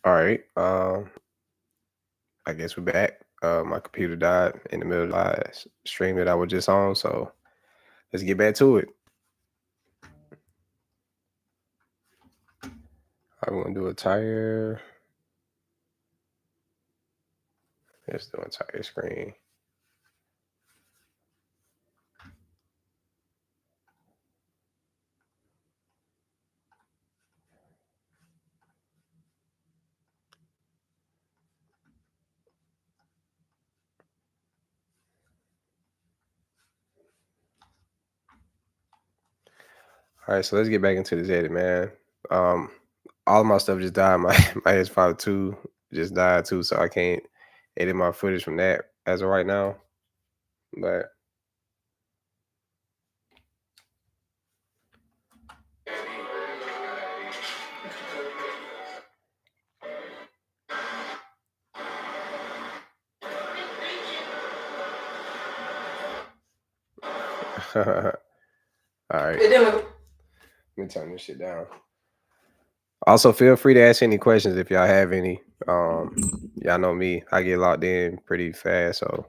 All right. I guess we're back. My computer died in the middle of the stream that I was just on, so let's get back to it. I'm gonna do a tire. Let's do a tire screen. All right, so let's get back into this edit, man. Um, all of my stuff just died. My S52 just died too, so I can't edit my footage from that as of right now. But all right, let me turn this shit down. Also, feel free to ask any questions if y'all have any. Y'all know me, I get locked in pretty fast, so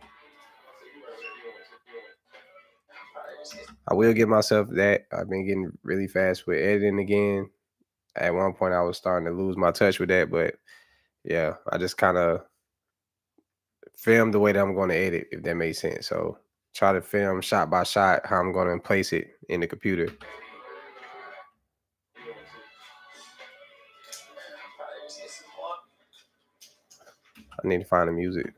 I will give myself that. I've been getting really fast with editing again. At one point, I was starting to lose my touch with that, but yeah, I just kind of film the way that I'm going to edit, if that makes sense. So try to film shot by shot how I'm going to place it in the computer. I need to find the music.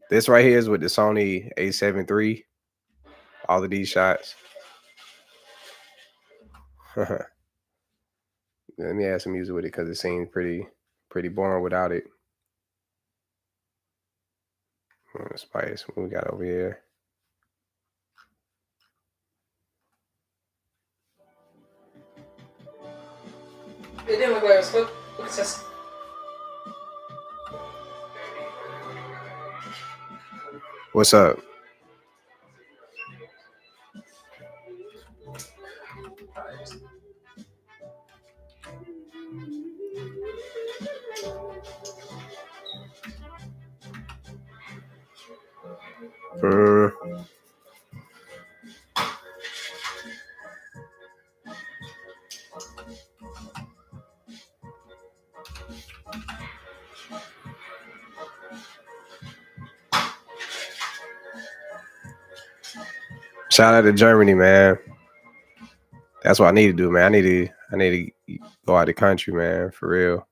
This right here is with the Sony A7 III. All of these shots. Let me add some music with it because it seems pretty boring without it. Spice, what we got over here? What's up? Uh, Shout out to Germany, man. That's what I need to do, man. I need to go out the country, man, for real.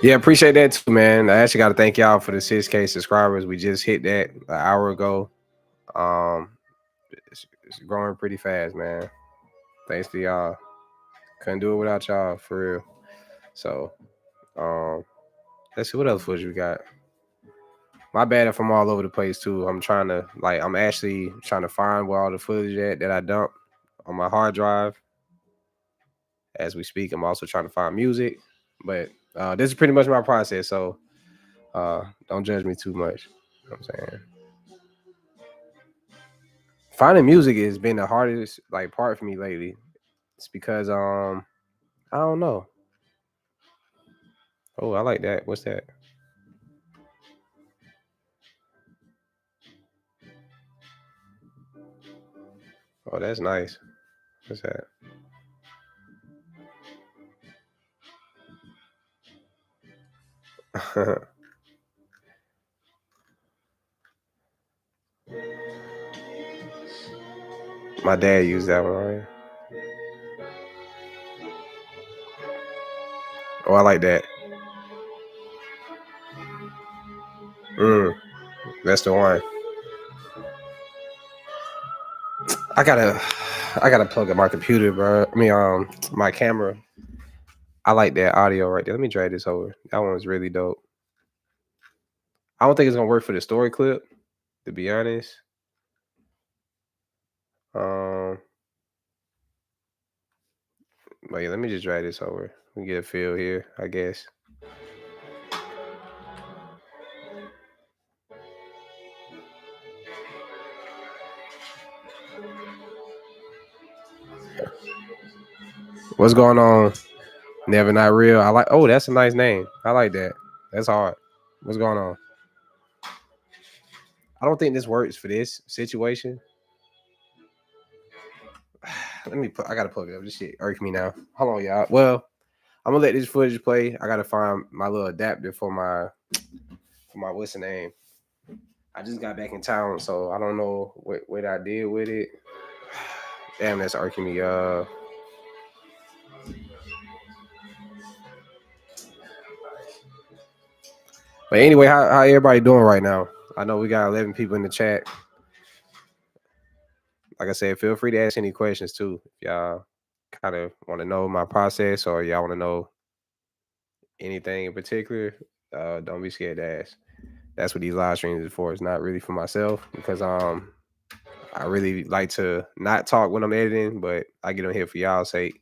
Yeah, appreciate that too, man. I actually got to thank y'all for the 6K subscribers. We just hit that an hour ago. It's growing pretty fast, man. Thanks to y'all. Couldn't do it without y'all, for real. So, let's see what else footage we got. My bad if I'm all over the place too. I'm actually trying to find where all the footage at that I dumped on my hard drive. As we speak, I'm also trying to find music, but this is pretty much my process. So don't judge me too much. You know what I'm saying? Finding music has been the hardest part for me lately. It's because I don't know. Oh, I like that. What's that? Oh, that's nice. What's that? My dad used that one, right? Oh, I like that. Mm, that's the one. I gotta plug up my computer, bro. I mean, my camera. I like that audio right there. Let me drag this over. That one's really dope. I don't think it's gonna work for the story clip, to be honest. Um, but yeah, let me just drag this over. We get a feel here, I guess. What's going on? Never Not Real. I like. Oh, that's a nice name. I like that. That's hard. What's going on? I don't think this works for this situation. Let me put. I gotta plug it up. This shit irks me now. Hold on, y'all. Well, I'm gonna let this footage play. I gotta find my little adapter for my what's the name. I just got back in town, so I don't know what I did with it. Damn, that's irking me. But anyway, how everybody doing right now? I know we got 11 people in the chat. Like I said, feel free to ask any questions too. If y'all kind of want to know my process or y'all want to know anything in particular, don't be scared to ask. That's what these live streams is for. It's not really for myself because I really like to not talk when I'm editing, but I get on here for y'all's sake.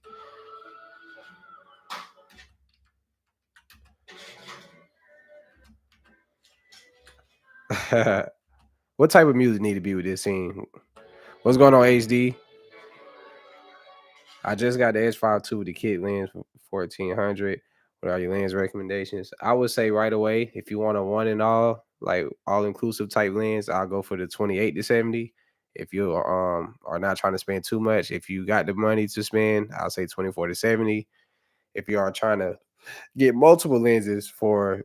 What type of music need to be with this scene? What's going on, HD? I just got the S5 II with the kit lens for 1400. What are your lens recommendations? I would say right away, if you want a one and all, like all inclusive type lens, I'll go for the 28 to 70. If you are not trying to spend too much, if you got the money to spend, I'll say 24 to 70. If you are trying to get multiple lenses for,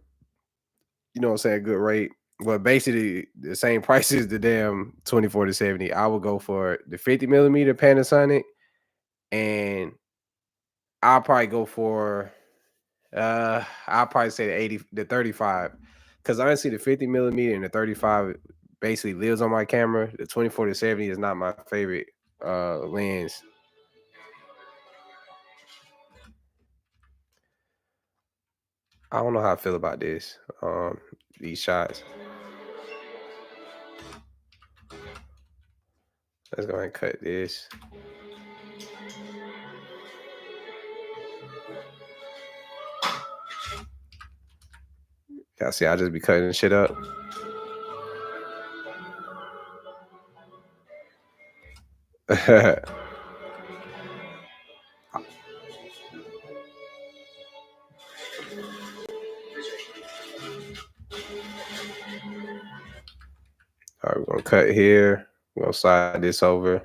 you know what I'm saying, good rate, but basically the same price as the damn 24 to 70, I would go for the 50 millimeter Panasonic, and I'll probably go for I'll probably say the 35. Because honestly, the 50 millimeter and the 35 basically lives on my camera. The 24 to 70 is not my favorite lens. I don't know how I feel about this. These shots. Let's go ahead and cut this. Y'all see, I just be cutting shit up. All right, we're gonna cut here. We're gonna slide this over.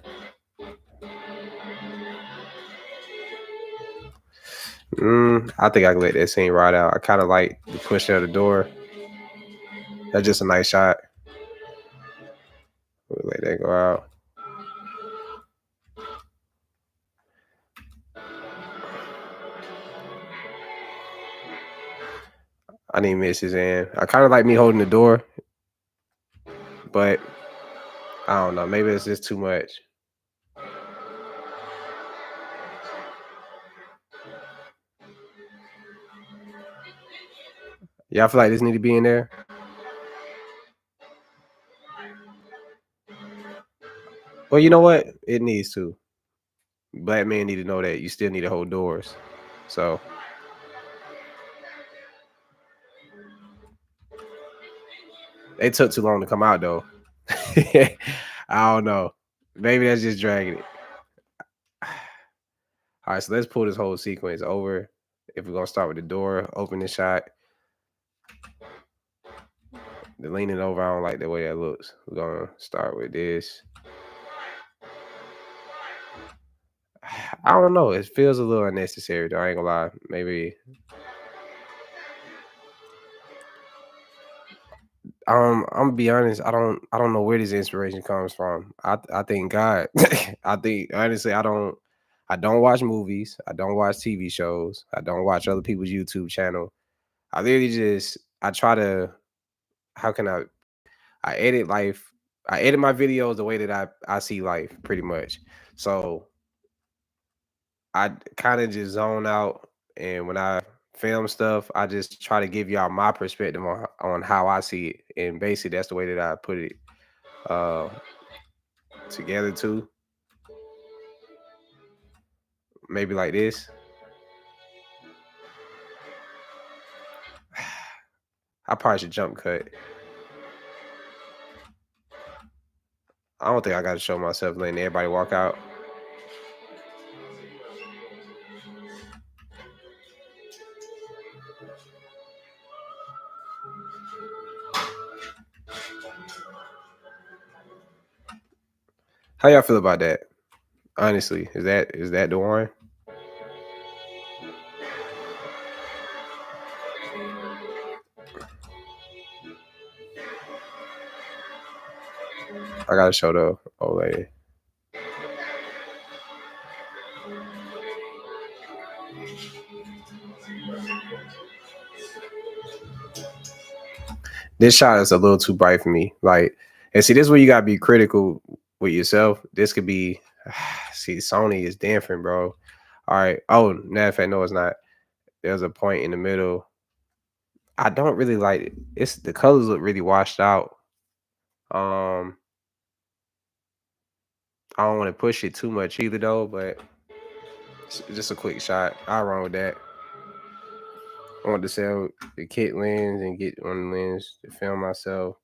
I think I can let that scene ride out. I kind of like the push out the door. That's just a nice shot. We'll let that go out. I didn't miss his end. I kind of like me holding the door, but I don't know. Maybe it's just too much. Y'all feel like this need to be in there? Well, you know what? It needs to. Black men need to know that you still need to hold doors. So they took too long to come out though. I don't know. Maybe that's just dragging it. All right, so let's pull this whole sequence over. If we're gonna start with the door, open the shot. The leaning over, I don't like the way that looks. We're gonna start with this. I don't know. It feels a little unnecessary though. I ain't gonna lie. Maybe I'm gonna be honest. I don't know where this inspiration comes from. I think God. I think honestly, I don't watch movies. I don't watch TV shows. I don't watch other people's YouTube channel. I literally just I try to. How can I edit life. I edit my videos the way that I see life pretty much. So I kind of just zone out, and when I film stuff, I just try to give y'all my perspective on how I see it, and basically that's the way that I put it uh, together too. Maybe like this. I probably should jump cut. I don't think I got to show myself letting everybody walk out. How y'all feel about that? Honestly, is that the one? I gotta show the old lady. This shot is a little too bright for me. Like, and see, this is where you gotta be critical with yourself. This could be, see, Sony is different, bro. All right. Oh, matter of fact, no, it's not. There's a point in the middle. I don't really like it. It's the colors look really washed out. Um, I don't want to push it too much either, though. But it's just a quick shot. I wrong with that. I want to sell the kit lens and get one lens to film myself.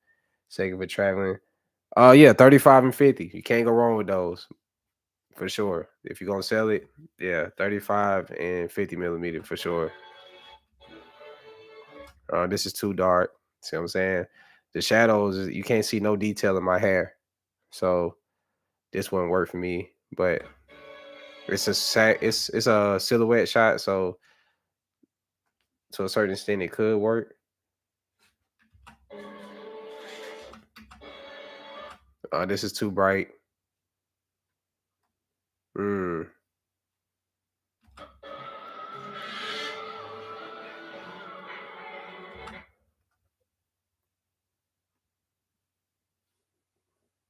Sake of it traveling. Yeah, 35 and 50. You can't go wrong with those for sure. If you're gonna sell it, yeah, 35 and 50 millimeter for sure. This is too dark. See what I'm saying? The shadows, you can't see no detail in my hair. So this wouldn't work for me. But it's a silhouette shot, so to a certain extent it could work. This is too bright. Mm.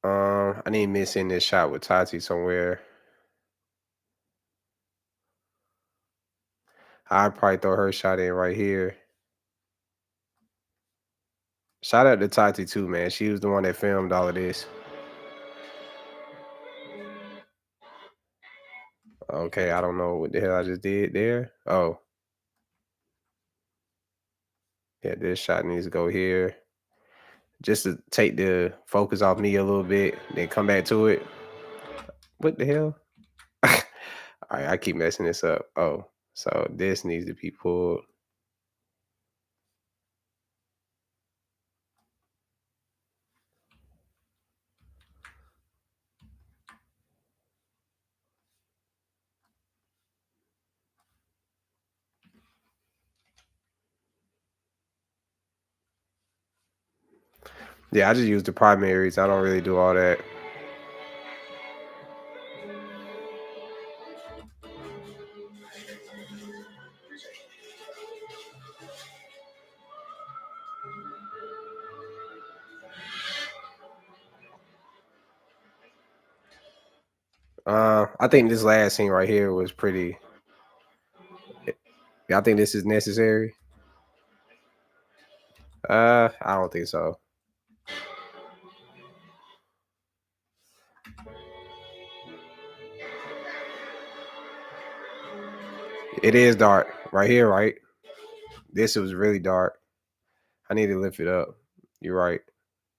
I need missing this shot with Tati somewhere. I'd probably throw her shot in right here. Shout out to Tati too, man. She was the one that filmed all of this. Okay, I don't know what the hell I just did there. Oh, yeah, this shot needs to go here. Just to take the focus off me a little bit, then come back to it. What the hell? All right, I keep messing this up. Oh, so this needs to be pulled. Yeah, I just use the primaries. I don't really do all that. I think this last scene right here was pretty. Yeah, I think this is necessary. I don't think so. It is dark right here, right? This was really dark. I need to lift it up. You're right.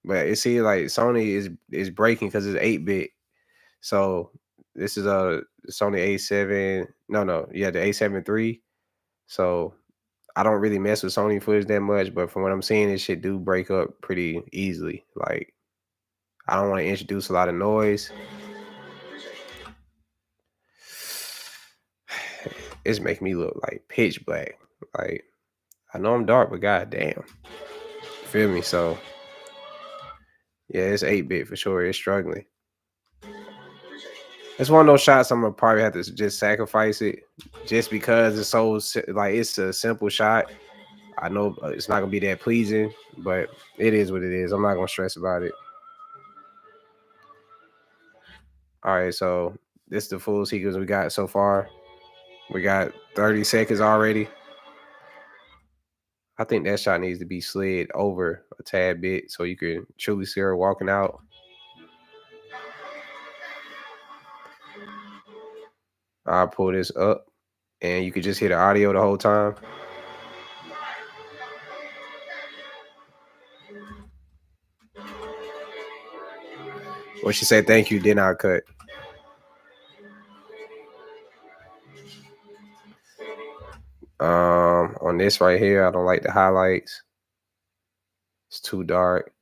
But it seems like Sony is breaking because it's 8-bit. So this is a Sony A7. No, yeah, the A7 III. So I don't really mess with Sony footage that much, but from what I'm seeing, this shit do break up pretty easily. Like I don't want to introduce a lot of noise. It's making me look like pitch black. Like I know I'm dark, but goddamn, feel me? So yeah, it's 8-bit for sure. It's struggling. It's one of those shots I'm gonna probably have to just sacrifice it, just because it's so like it's a simple shot. I know it's not gonna be that pleasing, but it is what it is. I'm not gonna stress about it. All right, so this is the full sequence we got so far. We got 30 seconds already. I think that shot needs to be slid over a tad bit so you can truly see her walking out. I'll pull this up and you can just hear the audio the whole time. When she said thank you, then I cut. On this right here, I don't like the highlights. It's too dark.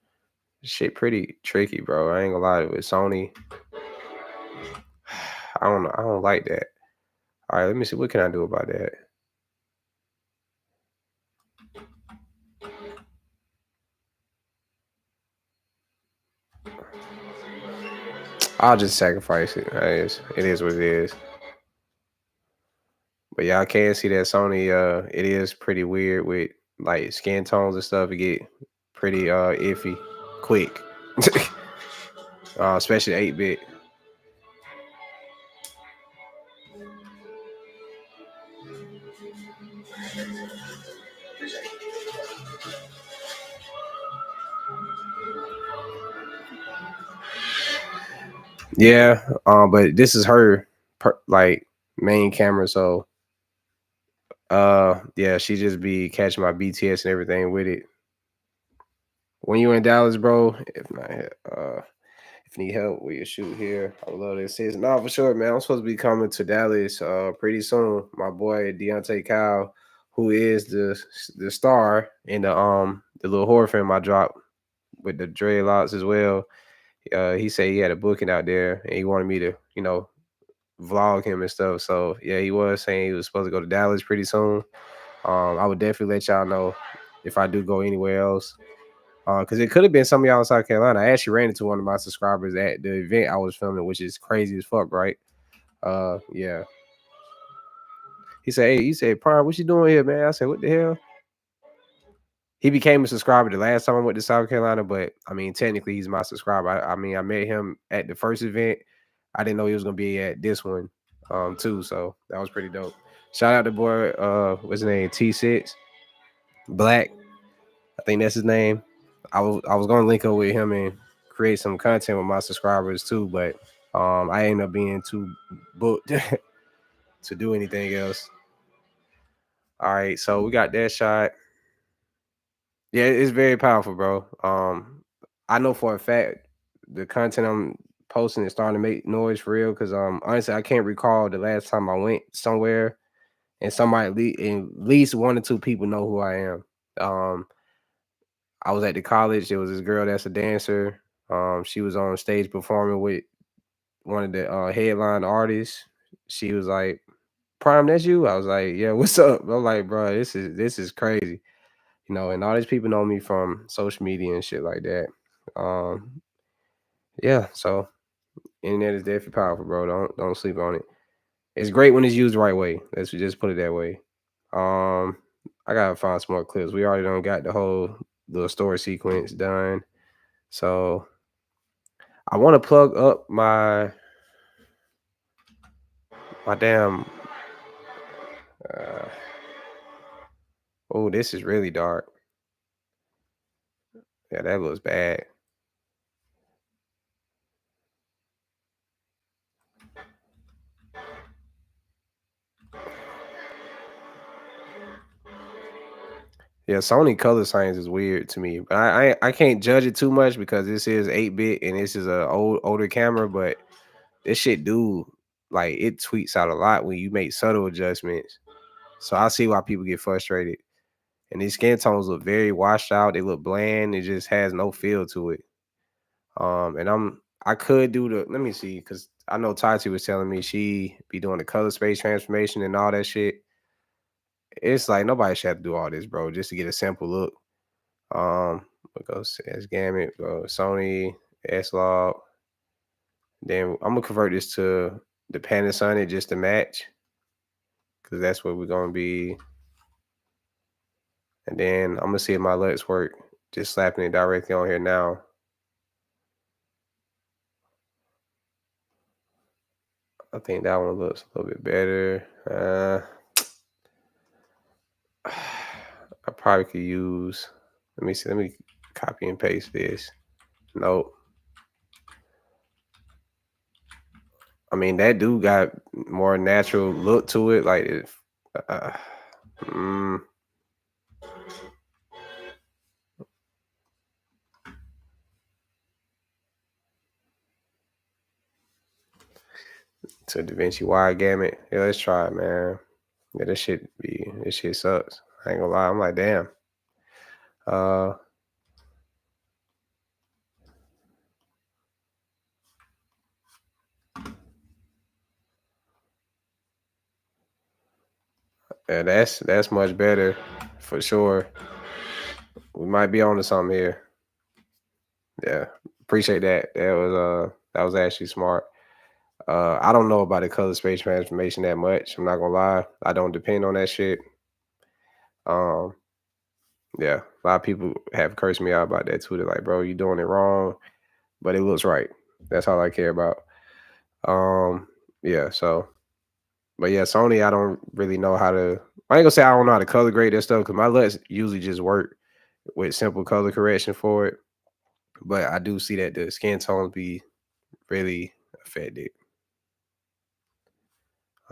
Shit pretty tricky, bro. I ain't gonna lie, with Sony, I don't know. I don't like that. All right, let me see. What can I do about that? I'll just sacrifice it. It is what it is. But y'all can see that Sony, it is pretty weird with like skin tones and stuff. It get pretty iffy quick, especially 8-bit. Yeah, but this is her like main camera, so yeah, she just be catching my BTS and everything with it. When you in Dallas, bro, if not, if you need help with your shoot here, I would love to assist. No, for sure, man. I'm supposed to be coming to Dallas pretty soon. My boy Deontay Kyle, who is the star in the little horror film I dropped with the dreadlocks as well. He said he had a booking out there and he wanted me to, vlog him and stuff. So yeah, he was saying he was supposed to go to Dallas pretty soon. I would definitely let y'all know if I do go anywhere else. Because it could have been some of y'all in South Carolina. I actually ran into one of my subscribers at the event I was filming, which is crazy as fuck, right? Yeah. He said, "Hey," he said, "Prime, what you doing here, man?" I said, "What the hell?" He became a subscriber the last time I went to South Carolina, but I mean, technically, he's my subscriber. I mean, I met him at the first event. I didn't know he was gonna be at this one, too. So that was pretty dope. Shout out to boy, what's his name? T6 Black. I think that's his name. I was gonna link up with him and create some content with my subscribers too, but I ended up being too booked to do anything else. All right, so we got that shot. Yeah, it's very powerful, bro. I know for a fact the content I'm posting is starting to make noise for real. Cause honestly, I can't recall the last time I went somewhere and somebody at least one or two people know who I am. Um, I was at the college. There was this girl that's a dancer. She was on stage performing with one of the headline artists. She was like, "Prime, that's you." I was like, "Yeah, what's up?" I'm like, "Bro, this is crazy." And all these people know me from social media and shit like that. Um, yeah, so internet is definitely powerful, bro. Don't sleep on it. It's great when it's used the right way. Let's just put it that way. Um, I gotta find some more clips. We already done got the whole little story sequence done. So I want to plug up my damn. Uh, oh, this is really dark. Yeah, that looks bad. Yeah, Sony color science is weird to me, but I can't judge it too much because this is 8-bit and this is a older camera, but this shit do like it tweets out a lot when you make subtle adjustments. So I see why people get frustrated. And these skin tones look very washed out. They look bland. It just has no feel to it. And I could do the let me see because I know Tati was telling me she be doing the color space transformation and all that shit. It's like nobody should have to do all this, bro, just to get a simple look. What goes as Gamut, go Sony, S Log. Then I'm gonna convert this to the Panasonic just to match, because that's what we're gonna be. And then I'm gonna see if my LUTs work. Just slapping it directly on here now. I think that one looks a little bit better. I probably could use. Let me see. Let me copy and paste this. Nope. I mean, that dude got more natural look to it. Like, uh, mm, to DaVinci wide gamut. Yeah, let's try it, man. Yeah, this shit sucks. I ain't gonna lie. I'm like, damn. Uh, Yeah, that's much better for sure. We might be on to something here. Yeah, appreciate that. That was actually smart. I don't know about the color space transformation that much. I'm not gonna lie. I don't depend on that shit. Um, yeah, a lot of people have cursed me out about that too. They're like, bro, you doing it wrong, but it looks right. That's all I care about. Um, yeah, so but yeah, Sony, I don't really know how to. I ain't gonna say I don't know how to color grade that stuff because my LUTs usually just work with simple color correction for it. But I do see that the skin tones be really affected.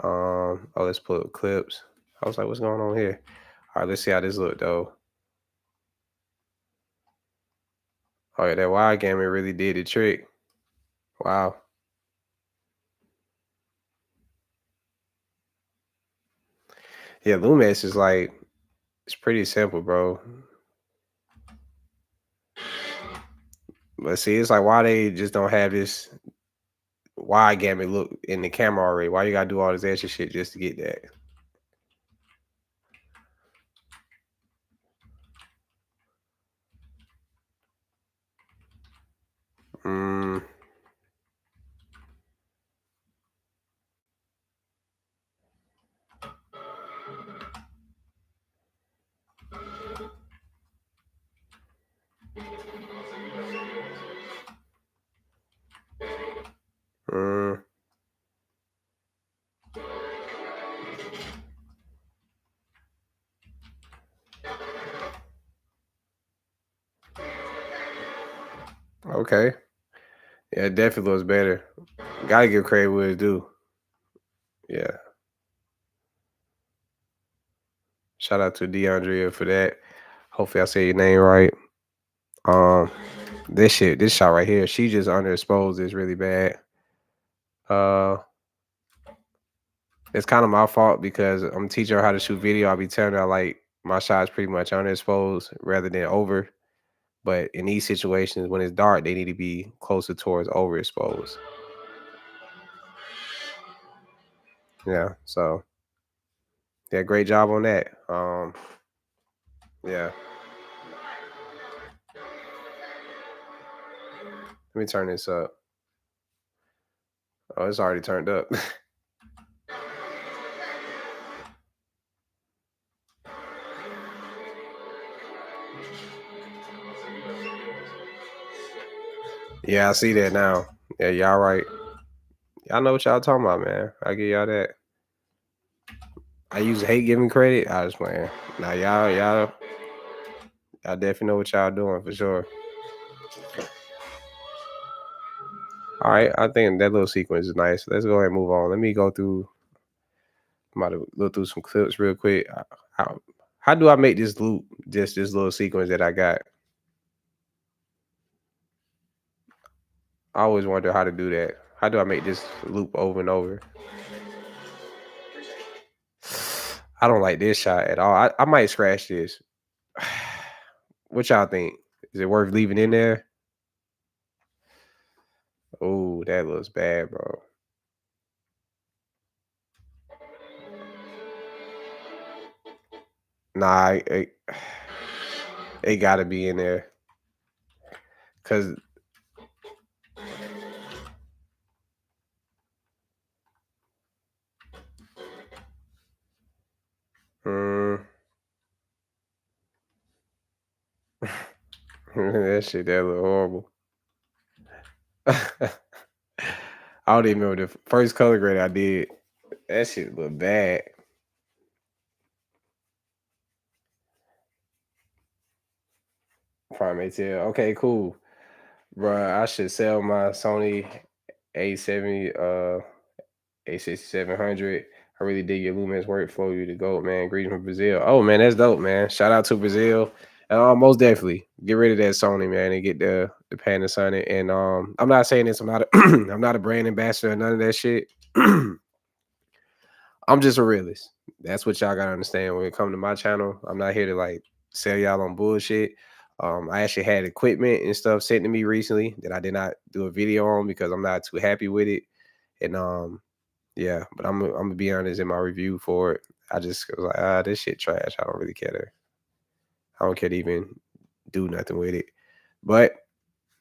Oh, let's pull up clips. I was like, what's going on here? All right, let's see how this look though. Oh yeah, that wide gamut really did the trick. Wow. Yeah, Lumix is like it's pretty simple, bro. But see, it's like why they just don't have this wide gamut look in the camera already. Why you gotta do all this extra shit just to get that? Mm, mm, okay. Yeah, it definitely looks better. Gotta give credit what it do. Yeah. Shout out to DeAndrea for that. Hopefully I say your name right. Um this shot right here, she just underexposed is really bad. Uh it's kind of my fault because I'm teaching her how to shoot video. I'll be telling her like my shot's pretty much underexposed rather than over. But in these situations when it's dark, they need to be closer towards overexposed. Yeah. So yeah, great job on that. Yeah. Let me turn this up. Oh, it's already turned up. Yeah, I see that now. Yeah, y'all right. Y'all know what y'all talking about, man. I give y'all that. I used to hate giving credit. I was playing. Now y'all definitely know what y'all doing for sure. All right, I think that little sequence is nice. Let's go ahead and move on. Let me go through. I'm about to look through some clips real quick. How do I make this loop? Just this little sequence that I got. I always wonder how to do that. How do I make this loop over and over? I don't like this shot at all. I might scratch this. What y'all think? Is it worth leaving in there? Oh, that looks bad, bro. Nah, it gotta be in there. Cause mm, that shit that look horrible. I don't even remember the first color grade I did. That shit look bad. Primate tail. Okay, cool. Bruh, I should sell my Sony A70 A6700. I really dig your Lumens workflow. You the GOAT, man. Greetings from Brazil. Oh man, that's dope, man. Shout out to Brazil. Most definitely get rid of that Sony, man, and get the Panasonic. And I'm not saying this. I'm not a I'm not a brand ambassador or none of that shit. I'm just a realist. That's what y'all gotta understand when it comes to my channel. I'm not here to like sell y'all on bullshit. I actually had equipment and stuff sent to me recently that I did not do a video on because I'm not too happy with it. And Yeah, but I'm gonna be honest in my review for it. I just was like, this shit trash. I don't really care to. I don't care to even do nothing with it. But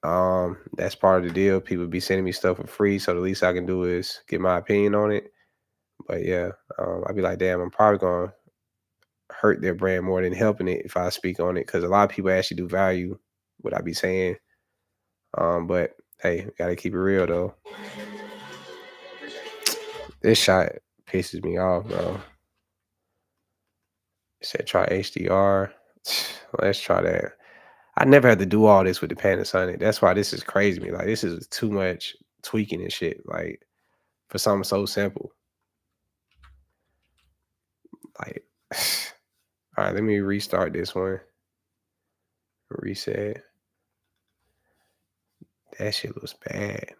that's part of the deal. People be sending me stuff for free, so the least I can do is get my opinion on it. But yeah, I'd be like, damn, I'm probably gonna hurt their brand more than helping it if I speak on it, because a lot of people actually do value what I be saying. But hey, gotta keep it real though. This shot pisses me off, bro. It said try HDR. Let's try that. I never had to do all this with the Panasonic. That's why this is crazy to me. Like, this is too much tweaking and shit. Like, for something so simple. Like, all right, let me restart this one. Reset. That shit looks bad.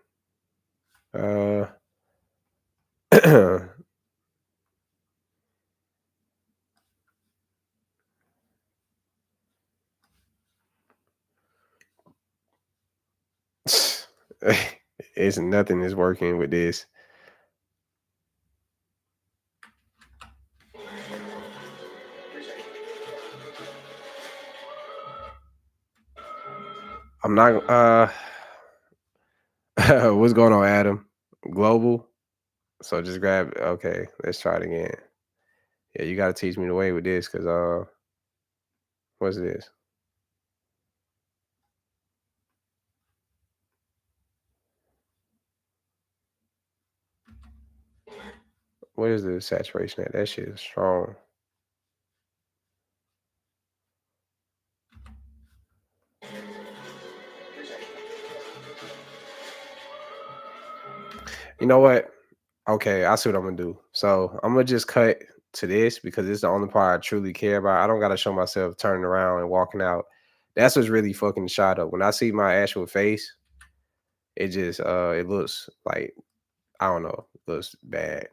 It's nothing is working with this. I'm not what's going on, Adam? Global? So just grab, okay, let's try it again. Yeah, you gotta teach me the way with this, cause what's this? What is the saturation at? That shit is strong. You know what? Okay, I see what I'm gonna do. So I'm gonna just cut to this because it's the only part I truly care about. I don't gotta show myself turning around and walking out. That's what's really fucking the shot up. When I see my actual face, it just it looks like, I don't know, it looks bad.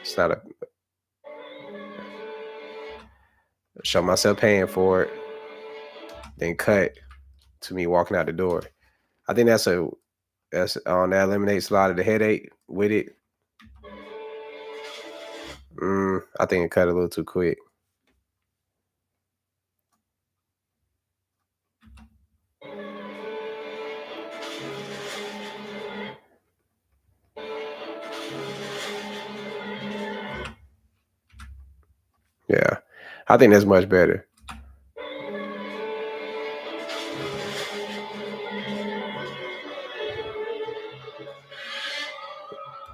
It's not a show myself paying for it, then cut to me walking out the door. I think that's that eliminates a lot of the headache with it. I think it cut a little too quick. Yeah, I think that's much better.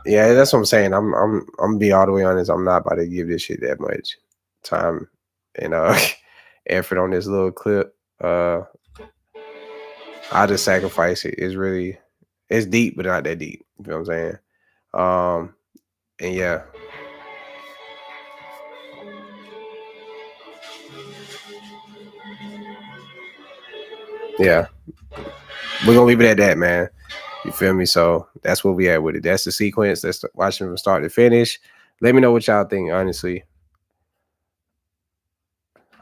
Yeah, that's what I'm saying. I'm gonna be all the way honest. I'm not about to give this shit that much time and effort on this little clip. I just sacrifice it. It's deep, but not that deep. You know what I'm saying? And yeah, yeah, we're gonna leave it at that, man. You feel me? So that's where we at with it. That's the sequence. That's watching from start to finish. Let me know what y'all think, honestly.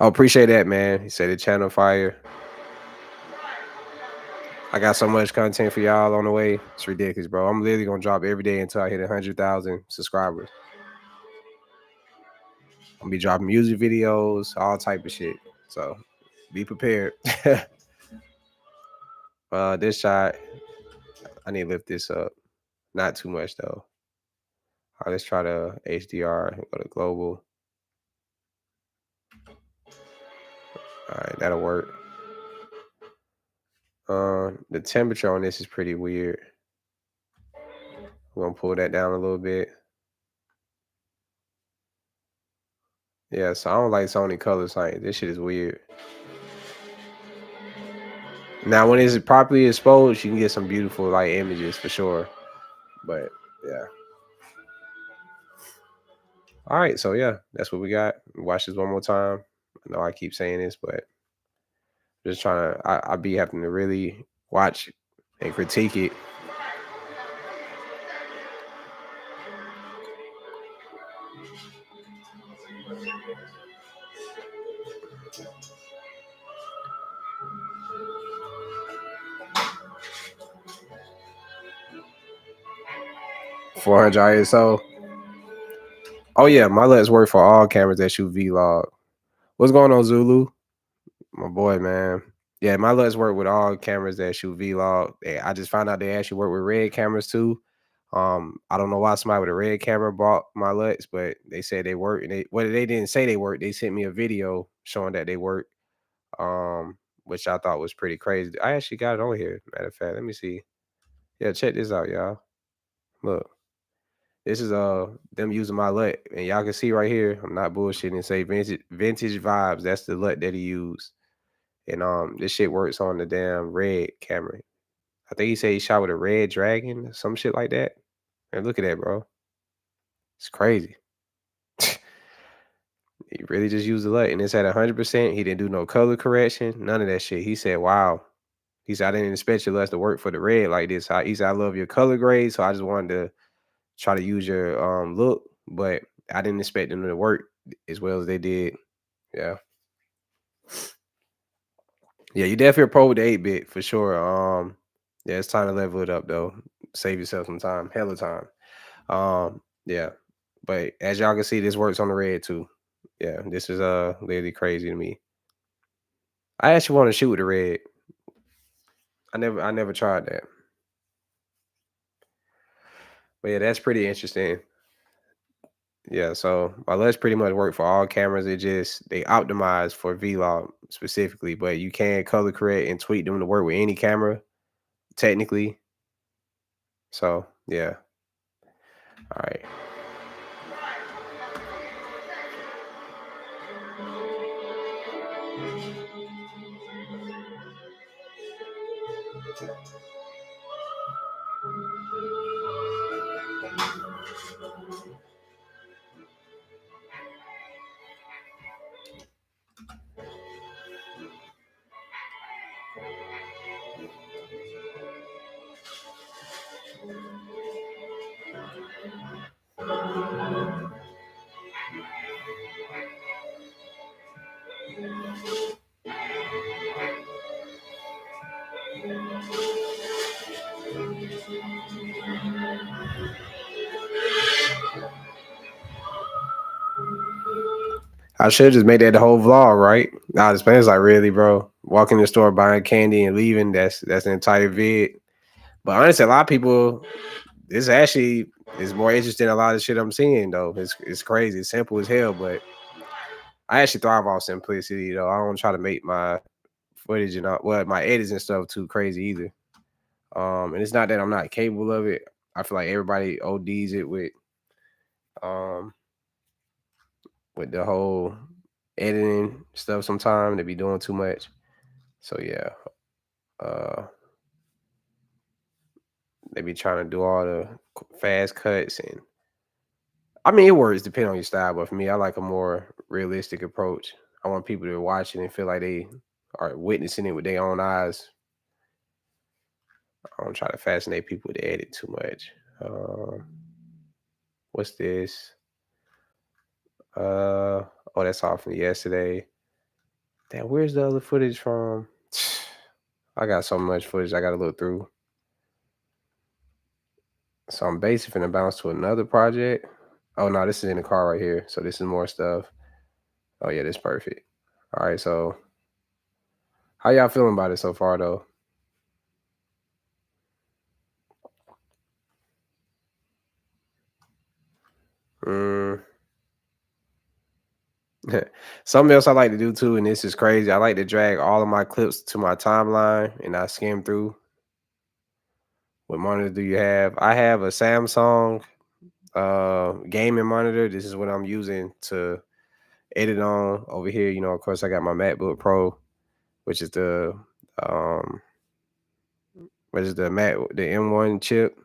I appreciate that, man. He said the channel fire. I got so much content for y'all on the way. It's ridiculous, bro. I'm literally gonna drop every day until I hit 100,000 subscribers. I'm gonna be dropping music videos, all type of shit. So be prepared. This shot, I need to lift this up. Not too much though. All right, let's try the HDR. Go to global. All right, that'll work. The temperature on this is pretty weird. We're gonna pull that down a little bit. Yeah, so I don't like Sony color science. This shit is weird. Now, when it's properly exposed, you can get some beautiful like images for sure. But yeah. All right, so yeah, that's what we got. Watch this one more time. I know I keep saying this, but just trying to. I be having to really watch and critique it. 400 ISO. Oh yeah, my LUTs work for all cameras that shoot vlog. What's going on, Zulu? My boy, man. Yeah, my LUTs work with all cameras that shoot vlog. I just found out they actually work with red cameras too. I don't know why somebody with a red camera bought my LUTs, but they said they work, and they didn't say they work. They sent me a video showing that they work. Which I thought was pretty crazy. I actually got it on here. Matter of fact, let me see. Yeah, check this out, y'all. Look, this is them using my LUT, and y'all can see right here. I'm not bullshitting. Say vintage vibes. That's the LUT that he used, and this shit works on the damn red camera. I think he said he shot with a red dragon, some shit like that. And look at that, bro. It's crazy. He really just used the LUT, and it's at 100%. He didn't do no color correction, none of that shit. He said, "Wow." He said, "I didn't expect your LUTs to work for the red like this." He said, "I love your color grade, so I just wanted to try to use your look, but I didn't expect them to work as well as they did." Yeah, yeah, you definitely a pro with the 8-bit for sure. Yeah, it's time to level it up though. Save yourself some time, hella time. Yeah, but as y'all can see, this works on the red too. Yeah, this is literally crazy to me. I actually want to shoot with the red. I never tried that. But yeah, that's pretty interesting. Yeah, so my LUTs pretty much work for all cameras. It just they optimize for vlog specifically, but you can color correct and tweak them to work with any camera technically. So yeah, all right. I should just make that the whole vlog, right? Nah, this man's like, really, bro. Walking in the store, buying candy and leaving. That's the entire vid. But honestly, a lot of people, this actually is more interesting than a lot of shit I'm seeing though. It's crazy. It's simple as hell, but I actually thrive off simplicity though. I don't try to make my footage and my edits and stuff too crazy either. And it's not that I'm not capable of it. I feel like everybody ODs it um with the whole editing stuff sometimes they be doing too much. So yeah. Uh they be trying to do all the fast cuts, and I mean it works depending on your style, but for me I like a more realistic approach. I want people to watch it and feel like they are witnessing it with their own eyes. I don't try to fascinate people with the edit too much. What's this? Oh, that's all from yesterday. Damn, where's the other footage from? I got so much footage I gotta look through. So I'm basically finna bounce to another project. Oh no, this is in the car right here. So this is more stuff. Oh yeah, this perfect. All right, so how y'all feeling about it so far though? Mm. Something else I like to do too, and this is crazy. I like to drag all of my clips to my timeline and I skim through. What monitor do you have? I have a Samsung gaming monitor. This is what I'm using to edit on over here. You know, of course, I got my MacBook Pro, which is um, the M1 chip.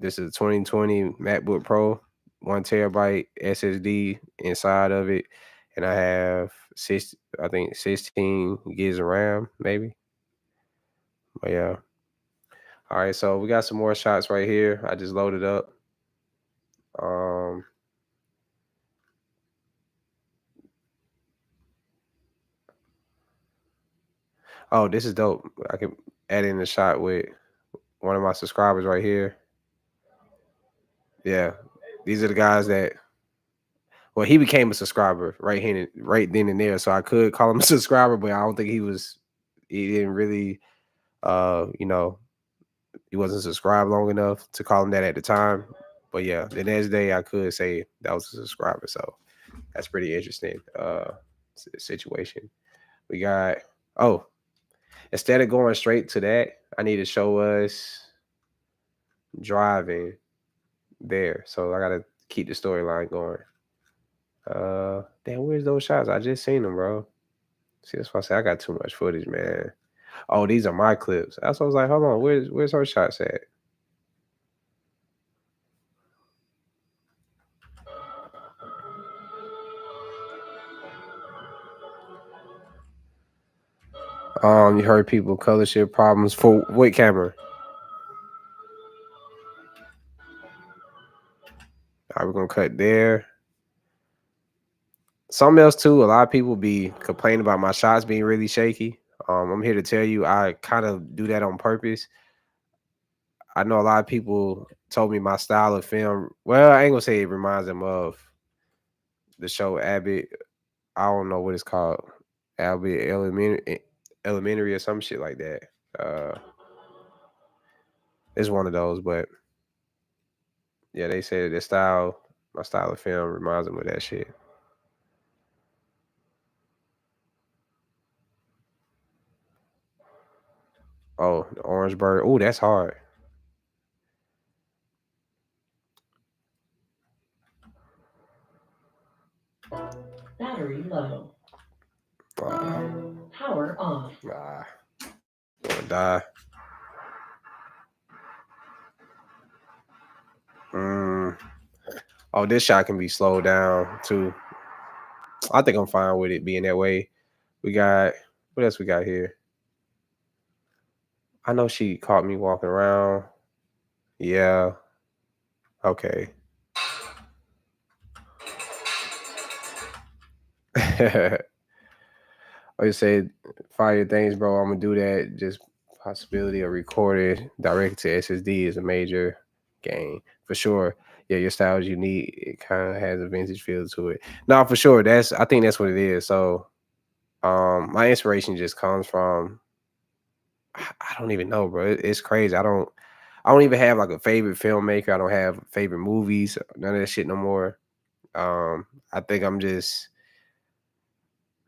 This is a 2020 MacBook Pro, 1 terabyte SSD inside of it, and I have I think 16 gigs of RAM, maybe. But yeah. All right, so we got some more shots right here. I just loaded up. Um, oh, this is dope. I can add in a shot with one of my subscribers right here. Yeah, these are the guys that. Well, he became a subscriber right then and there, so I could call him a subscriber, but I don't think he was. He didn't really, you know, he wasn't subscribed long enough to call him that at the time. But yeah, the next day I could say that was a subscriber, so that's pretty interesting. Situation. We got. Oh, instead of going straight to that, I need to show us driving there. So I gotta keep the storyline going. Damn, where's those shots? I just seen them, bro. See, that's why I say I got too much footage, man. Oh, these are my clips. That's why I was like, hold on, where's her shots at? You heard people color shit problems for what camera? All right, we're gonna cut there. Something else too. A lot of people be complaining about my shots being really shaky. I'm here to tell you, I kind of do that on purpose. I know a lot of people told me my style of film. Well, I ain't gonna say it reminds them of the show Abbott. I don't know what it's called. Abbott Elementary or some shit like that. Uh, it's one of those, but yeah, they say that my style of film reminds them of that shit. Oh, the Orange Bird. Oh, that's hard. Battery low. Uh, Power off. Gonna die. Mm. Oh, this shot can be slowed down too. I think I'm fine with it being that way. We got what else we got here? I know she caught me walking around. Yeah. Okay. Like I said, fire things, bro. I'm gonna do that. Just possibility of recording direct to SSD is a major gain for sure. Yeah, your style is unique. It kind of has a vintage feel to it. No, for sure. I think that's what it is. So, my inspiration just comes from. I don't even know, bro. It's crazy. I don't even have like a favorite filmmaker. I don't have favorite movies. None of that shit no more. I think I'm just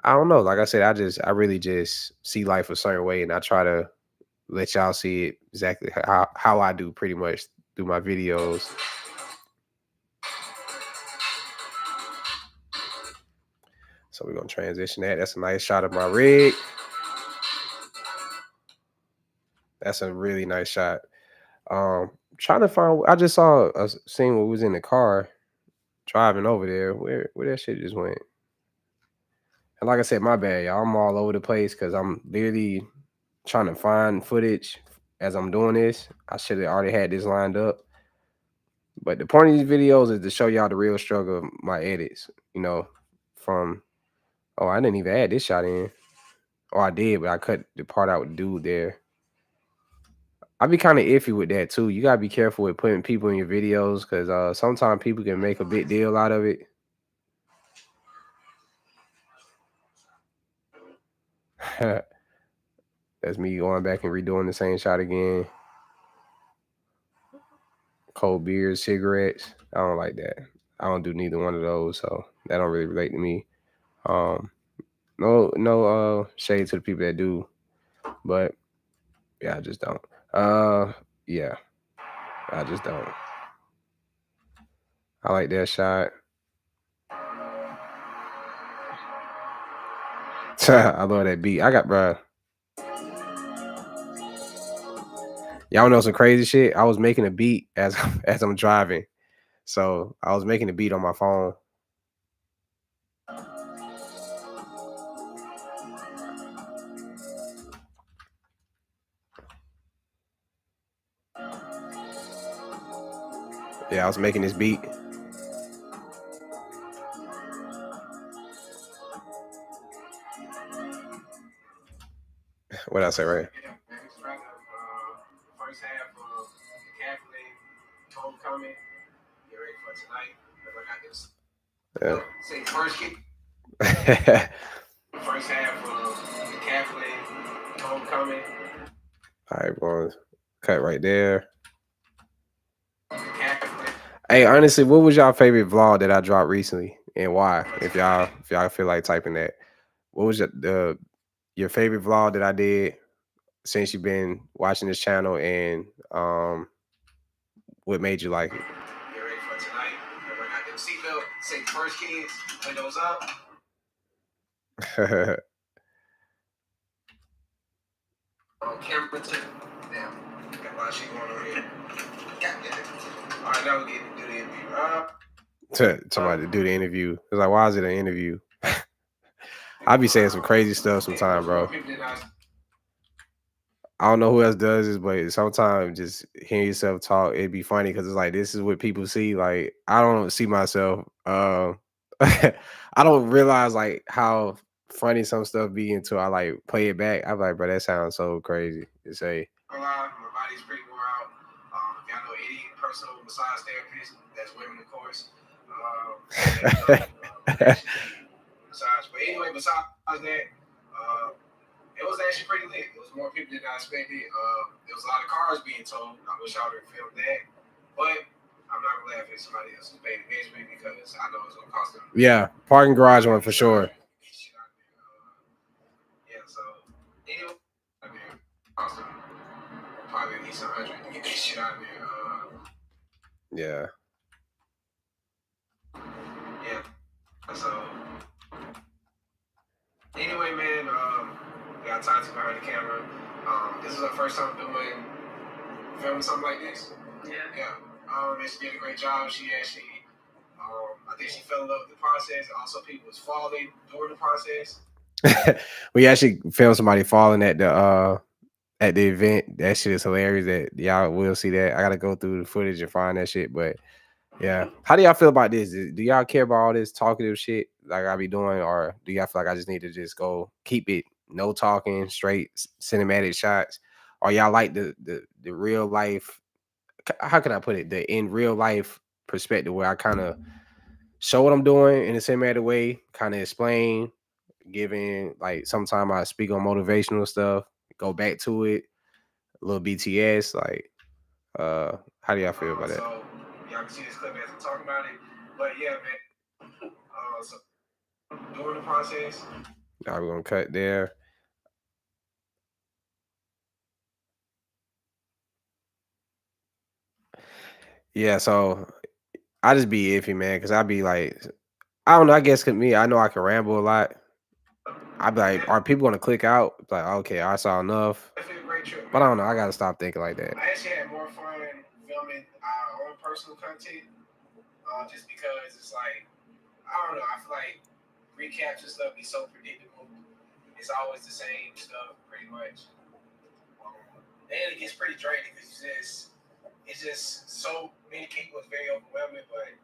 I don't know. Like I said, I really just see life a certain way, and I try to let y'all see it exactly how I do pretty much through my videos. So we're gonna transition that. That's a nice shot of my rig. That's a really nice shot. Trying to find. I just saw a scene where we was in the car driving over there. Where that shit just went. And like I said, my bad, y'all. I'm all over the place because I'm literally trying to find footage as I'm doing this. I should have already had this lined up. But the point of these videos is to show y'all the real struggle of my edits. From I didn't even add this shot in. Or I did, but I cut the part out with the dude there. I be kind of iffy with that too. You gotta be careful with putting people in your videos because sometimes people can make a big deal out of it. That's me going back and redoing the same shot again. Cold beers, cigarettes. I don't like that. I don't do neither one of those, so that don't really relate to me. Um, no shade to the people that do, but yeah, I just don't. Yeah, I just don't. I like that shot. I love that beat. I got, bruh. Y'all know some crazy shit. I was making a beat as as I'm driving, so I was making a beat on my phone. Yeah, I was making this beat. What I say, right? First half of calculating, homecoming. Yeah. First half of the Catholic homecoming. All right, boys. Cut right there. Hey, honestly, what was y'all favorite vlog that I dropped recently, and why? If y'all feel like typing that, what was your favorite vlog that I did since you've been watching this channel, and what made you like it? Get ready for tonight. Everybody got them seatbelt. Say first kids, windows up. On camera too. Damn, got a lot of shit going on here. All right, now we get to do the interview. Somebody to do the interview. It's like, why is it an interview? I be saying some crazy stuff sometimes, bro. I don't know who else does this, but sometimes just hearing yourself talk, it'd be funny because it's like this is what people see. Like I don't see myself. I don't realize like how funny some stuff be until I like play it back. I'm like, bro, that sounds so crazy to say. My body's pretty wore out. If y'all know any personal massage therapist, that's women, of course. Massage, but anyway, besides that, it was actually pretty lit. It was more people than I expected. There was a lot of cars being towed. I wish I would have filmed that, but I'm not gonna laugh at somebody else who paid the benchmark because I know it's gonna cost them. Yeah, parking garage one for sure. Yeah, so anyway, cost them probably at least 100 to get this shit out of there. Yeah. Yeah. So anyway, man, we got Tati behind the camera. This is our first time filming something like this. Yeah. And she did a great job. She actually, I think she fell in love with the process. Also, people was falling during the process. We actually filmed somebody falling at the event. That shit is hilarious. That y'all will see that. I gotta go through the footage and find that shit, but. Yeah. How do y'all feel about this? Do y'all care about all this talkative shit like I be doing, or do y'all feel like I just need to just go keep it no talking, straight cinematic shots? Or y'all like the real life? How can I put it? The in real life perspective where I kind of show what I'm doing in a cinematic way, kind of explain, giving like sometimes I speak on motivational stuff, go back to it, a little BTS, like. How do y'all feel about that? So y'all can see this clip as I'm talking about it, but yeah, man. So during the process, now we're gonna cut there. Yeah, so I just be iffy, man, because I be like, I don't know. I guess 'cause me, I know I can ramble a lot. I be like, are people gonna click out? Like, okay, I saw enough. But I don't know. I gotta stop thinking like that. I actually had more fun filming our own personal content, just because it's like, I don't know. I feel like recaps and stuff be so predictable. It's always the same stuff, pretty much. And it gets pretty draining because it's just so many people. It's very overwhelming, but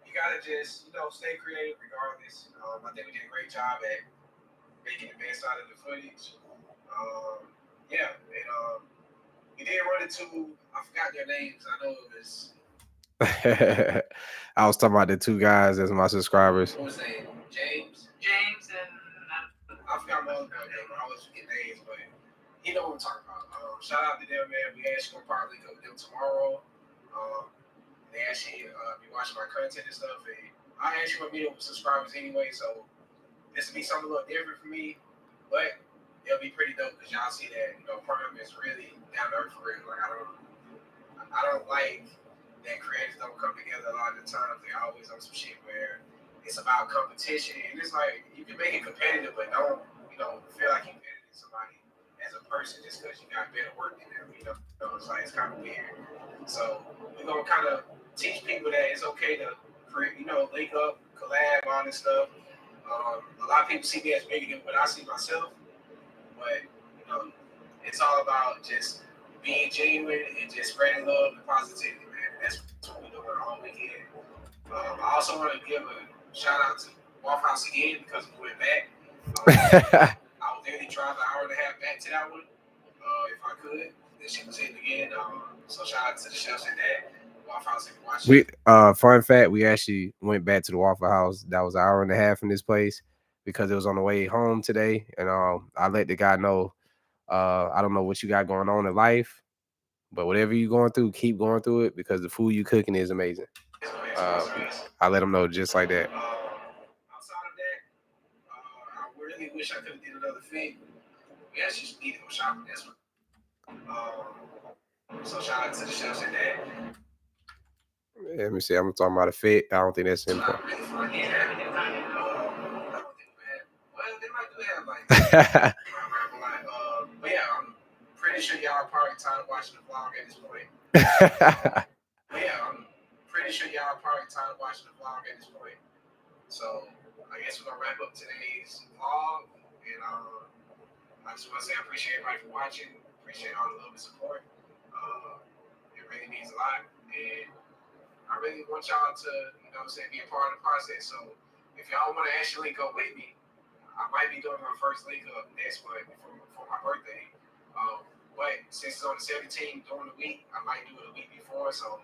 you gotta just stay creative regardless. I think we did a great job at making the best out of the footage. Yeah, and we did run into, I forgot their names. I know it was. I was talking about the two guys as my subscribers. What was their name? James and I forgot my other name. I always forget names, but you know what I'm talking about. Shout out to them, man. We actually gonna probably link up with them tomorrow. They actually be watching my content and stuff, and I actually gonna meet up with subscribers anyway, so this will be something a little different for me, but it'll be pretty dope because y'all see that Prime is really down to earth for real. Like I don't like that creators don't come together a lot of the times. They're always on some shit where it's about competition, and it's like you can make it competitive, but don't feel like you're better than somebody as a person just because you got better work than them. It's like it's kind of weird. So we're gonna kind of teach people that it's okay to link up, collab, all this stuff. A lot of people see me as bigger than what I see myself, but it's all about just being genuine and just spreading love and positivity, man. That's what we're doing all weekend. I also want to give a shout out to Waffle House again because we went back. I would literally drive an hour and a half back to that one if I could. Then she was hitting again. So shout out to the chefs in that. We fun fact, we actually went back to the Waffle House. That was an hour and a half in this place because it was on the way home today, and I let the guy know. I don't know what you got going on in life, but whatever you going through, keep going through it because the food you cooking is amazing. Uh, I let him know just like that. Outside of that, I really wish I could have did another fit. We actually just need to go shopping. That's what. So shout out to the chefs and that. Let me see. I'm talking about a fit. I don't think that's important. But yeah, I'm pretty sure y'all are probably tired of watching the vlog at this point. But yeah, I'm pretty sure y'all are probably tired of watching the vlog at this point. So I guess we're gonna wrap up today's vlog, and I just want to say I appreciate everybody for watching. Appreciate all the love and support. It really means a lot, and I really want y'all to, be a part of the process. So if y'all want to actually link up with me, I might be doing my first link up next month for my birthday. But since it's on the 17th during the week, I might do it a week before. So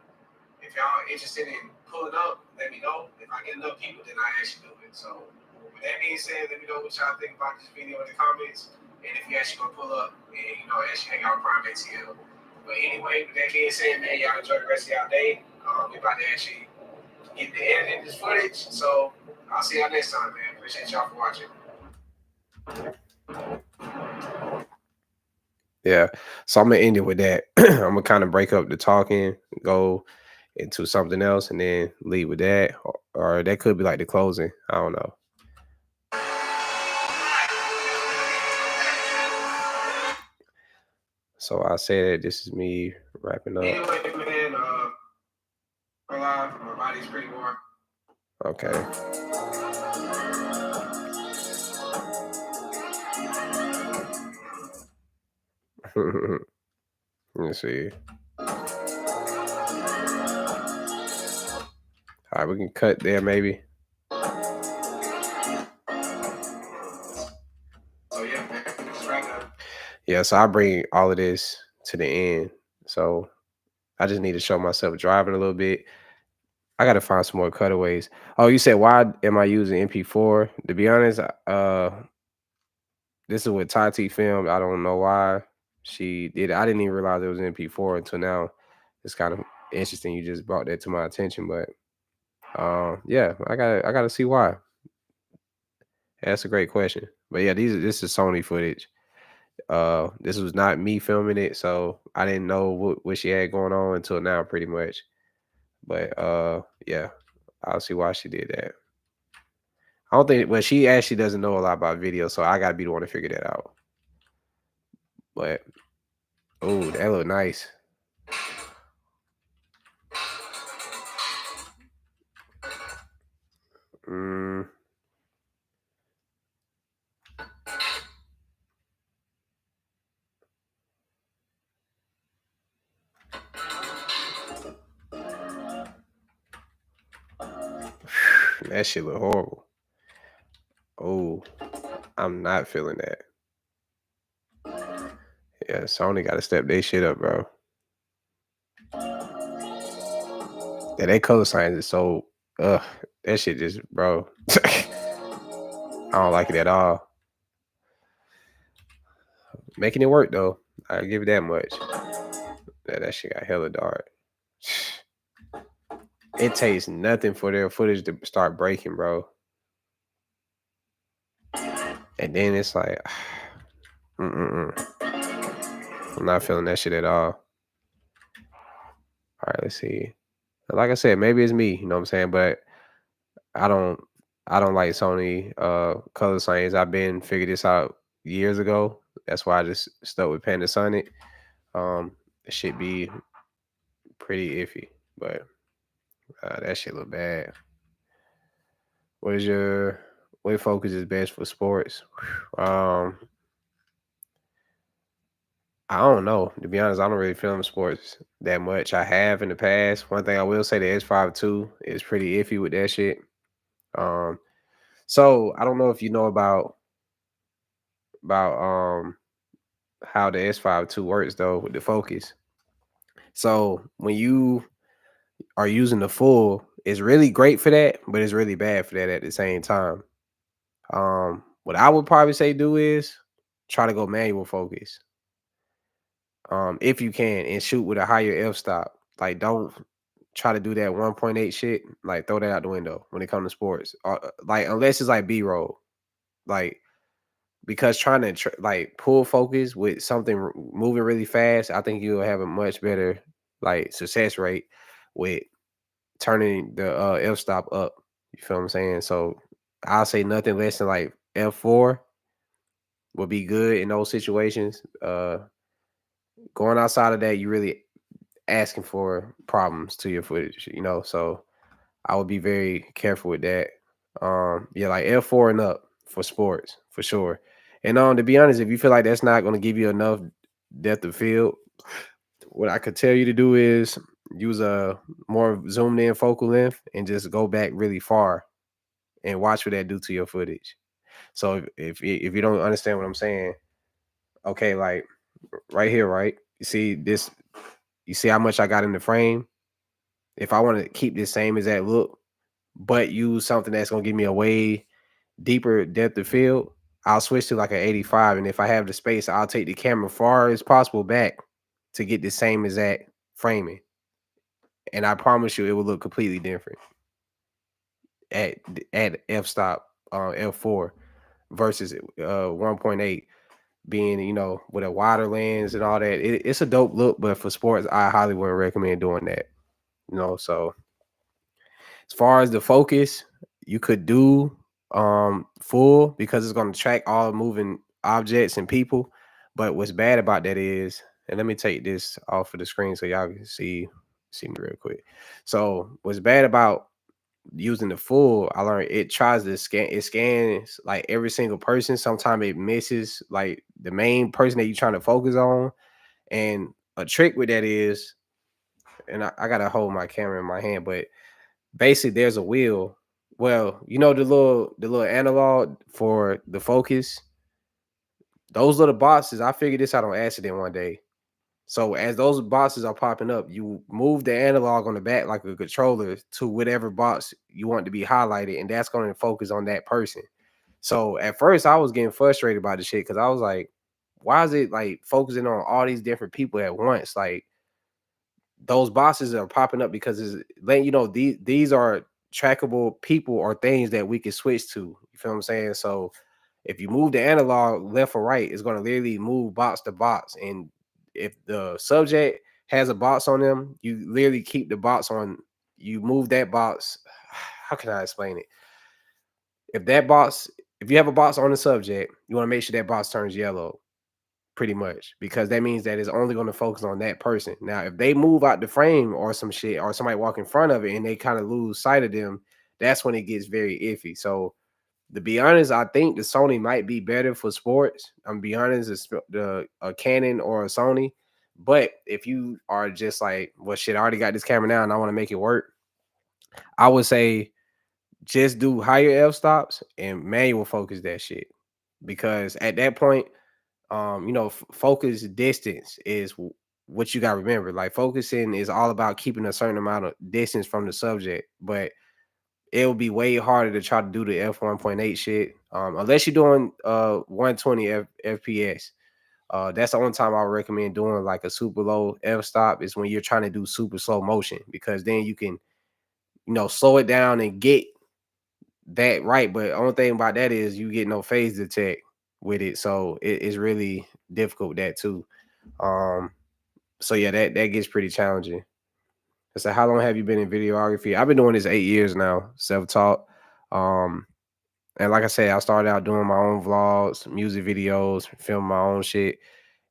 if y'all interested in pulling up, let me know. If I get enough people, then I actually do it. So with that being said, let me know what y'all think about this video in the comments. And if you actually gonna pull up and actually hang out with Prime ATL. But anyway, with that being said, man, y'all enjoy the rest of y'all day. We're about to actually get the editing this footage. So I'll see y'all next time, man. Appreciate y'all for watching. Yeah, so I'm gonna end it with that. I'm gonna kind of break up the talking, go into something else, and then leave with that, or that could be like the closing. I don't know. So I said this is me wrapping up. Anyway, man, my body's pretty warm. Okay. Let me see. All right, we can cut there maybe. Yeah, so I bring all of this to the end. So I just need to show myself driving a little bit. I gotta find some more cutaways. Oh, you said why am I using MP4? To be honest, this is what Tati filmed. I don't know why she did it. I didn't even realize it was MP4 until now. It's kind of interesting you just brought that to my attention, but yeah, I gotta see why. That's a great question. But yeah, this is Sony footage. This was not me filming it, so I didn't know what she had going on until now, pretty much. But yeah, I'll see why she did that. I don't think, well, she actually doesn't know a lot about video, so I gotta be the one to figure that out. But oh, that look nice. That shit look horrible. Oh, I'm not feeling that. Yeah, Sony got to step their shit up, bro. Yeah, that color science is so, that shit just, bro. I don't like it at all. Making it work though, I give it that much. Yeah, that shit got hella dark. It takes nothing for their footage to start breaking, bro. And then it's like, I'm not feeling that shit at all. All right, let's see. Like I said, maybe it's me, you know what I'm saying? But I don't like Sony color science. I've been figured this out years ago. That's why I just stuck with Panasonic. It should be pretty iffy, but that shit look bad. What focus is best for sports? I don't know. To be honest, I don't really film sports that much. I have in the past. One thing I will say, the S5 II is pretty iffy with that shit. So I don't know if you know about how the S5 II works though with the focus. So when you are using the full is really great for that, but it's really bad for that at the same time. What I would probably say do is try to go manual focus. If you can and shoot with a higher f stop. Like don't try to do that 1.8 shit. Like throw that out the window when it comes to sports. Like unless it's like B-roll. Like because trying to like pull focus with something moving really fast, I think you'll have a much better like success rate with turning the f stop up. You feel what I'm saying? So I'll say nothing less than like f4 would be good in those situations. Going outside of that, you really asking for problems to your footage, you know. So I would be very careful with that. Yeah, like F4 and up for sports for sure. And to be honest, if you feel like that's not going to give you enough depth of field, what I could tell you to do is use a more zoomed in focal length and just go back really far and watch what that do to your footage. So if you don't understand what I'm saying, okay, like right here, right? You see this? You see how much I got in the frame? If I want to keep the same as that look, but use something that's gonna give me a way deeper depth of field, I'll switch to like an 85. And if I have the space, I'll take the camera far as possible back to get the same exact framing. And I promise you, it will look completely different at f stop f4 versus 1.8 being with a wider lens and all that. It's a dope look, but for sports, I highly wouldn't recommend doing that. So as far as the focus, you could do full because it's going to track all moving objects and people. But what's bad about that is, and let me take this off of the screen so y'all can see me real quick. So what's bad about using the full, I learned it tries to scans like every single person. Sometimes it misses like the main person that you're trying to focus on. And a trick with that is, and I gotta hold my camera in my hand, but basically there's a wheel. Well, the little analog for the focus, those little boxes, I figured this out on accident one day. So as those boxes are popping up, you move the analog on the back like a controller to whatever box you want to be highlighted, and that's going to focus on that person. So at first I was getting frustrated by the shit because I was like, why is it like focusing on all these different people at once? Like those boxes are popping up because it's letting you know these are trackable people or things that we can switch to. You feel what I'm saying? So if you move the analog left or right, it's going to literally move box to box. And if the subject has a box on them, you literally keep the box on. You move that box. How can I explain it? If that box, if you have a box on the subject, you want to make sure that box turns yellow pretty much because that means that it's only going to focus on that person. Now, if they move out the frame or some shit or somebody walk in front of it and they kind of lose sight of them, that's when it gets very iffy. So, to be honest, I think the Sony might be better for sports. I'm be honest, it's the a Canon or a Sony. But if you are just like, well, shit, I already got this camera now and I want to make it work, I would say just do higher f stops and manual focus that shit because at that point focus distance is what you got to remember. Like focusing is all about keeping a certain amount of distance from the subject, but it'll be way harder to try to do the f1.8 shit unless you're doing 120 fps. That's the only time I would recommend doing like a super low f stop is when you're trying to do super slow motion because then you can slow it down and get that right. But the only thing about that is you get no phase detect with it, so it's really difficult with that too. Um, so yeah, that gets pretty challenging. So how long have you been in videography? I've been doing this 8 years now, self-taught. Um, and like I said, I started out doing my own vlogs, music videos, film my own shit.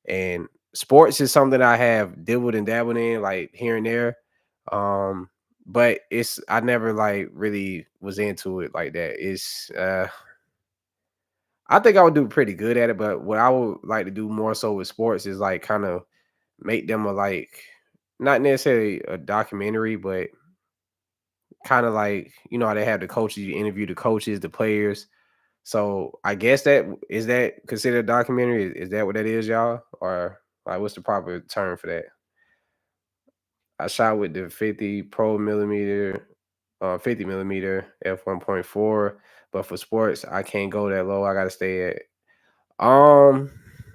And sports is something I have dabbled and dabbled in, like here and there. Um, but I never like really was into it like that. I think I would do pretty good at it, but what I would like to do more so with sports is like kind of make them a like not necessarily a documentary, but kind of like how they have the coaches, you interview the coaches, the players. So I guess that considered a documentary? Is that what that is, y'all? Or like what's the proper term for that? I shot with the 50 Pro millimeter, 50 millimeter f1.4. But for sports, I can't go that low. I gotta stay at um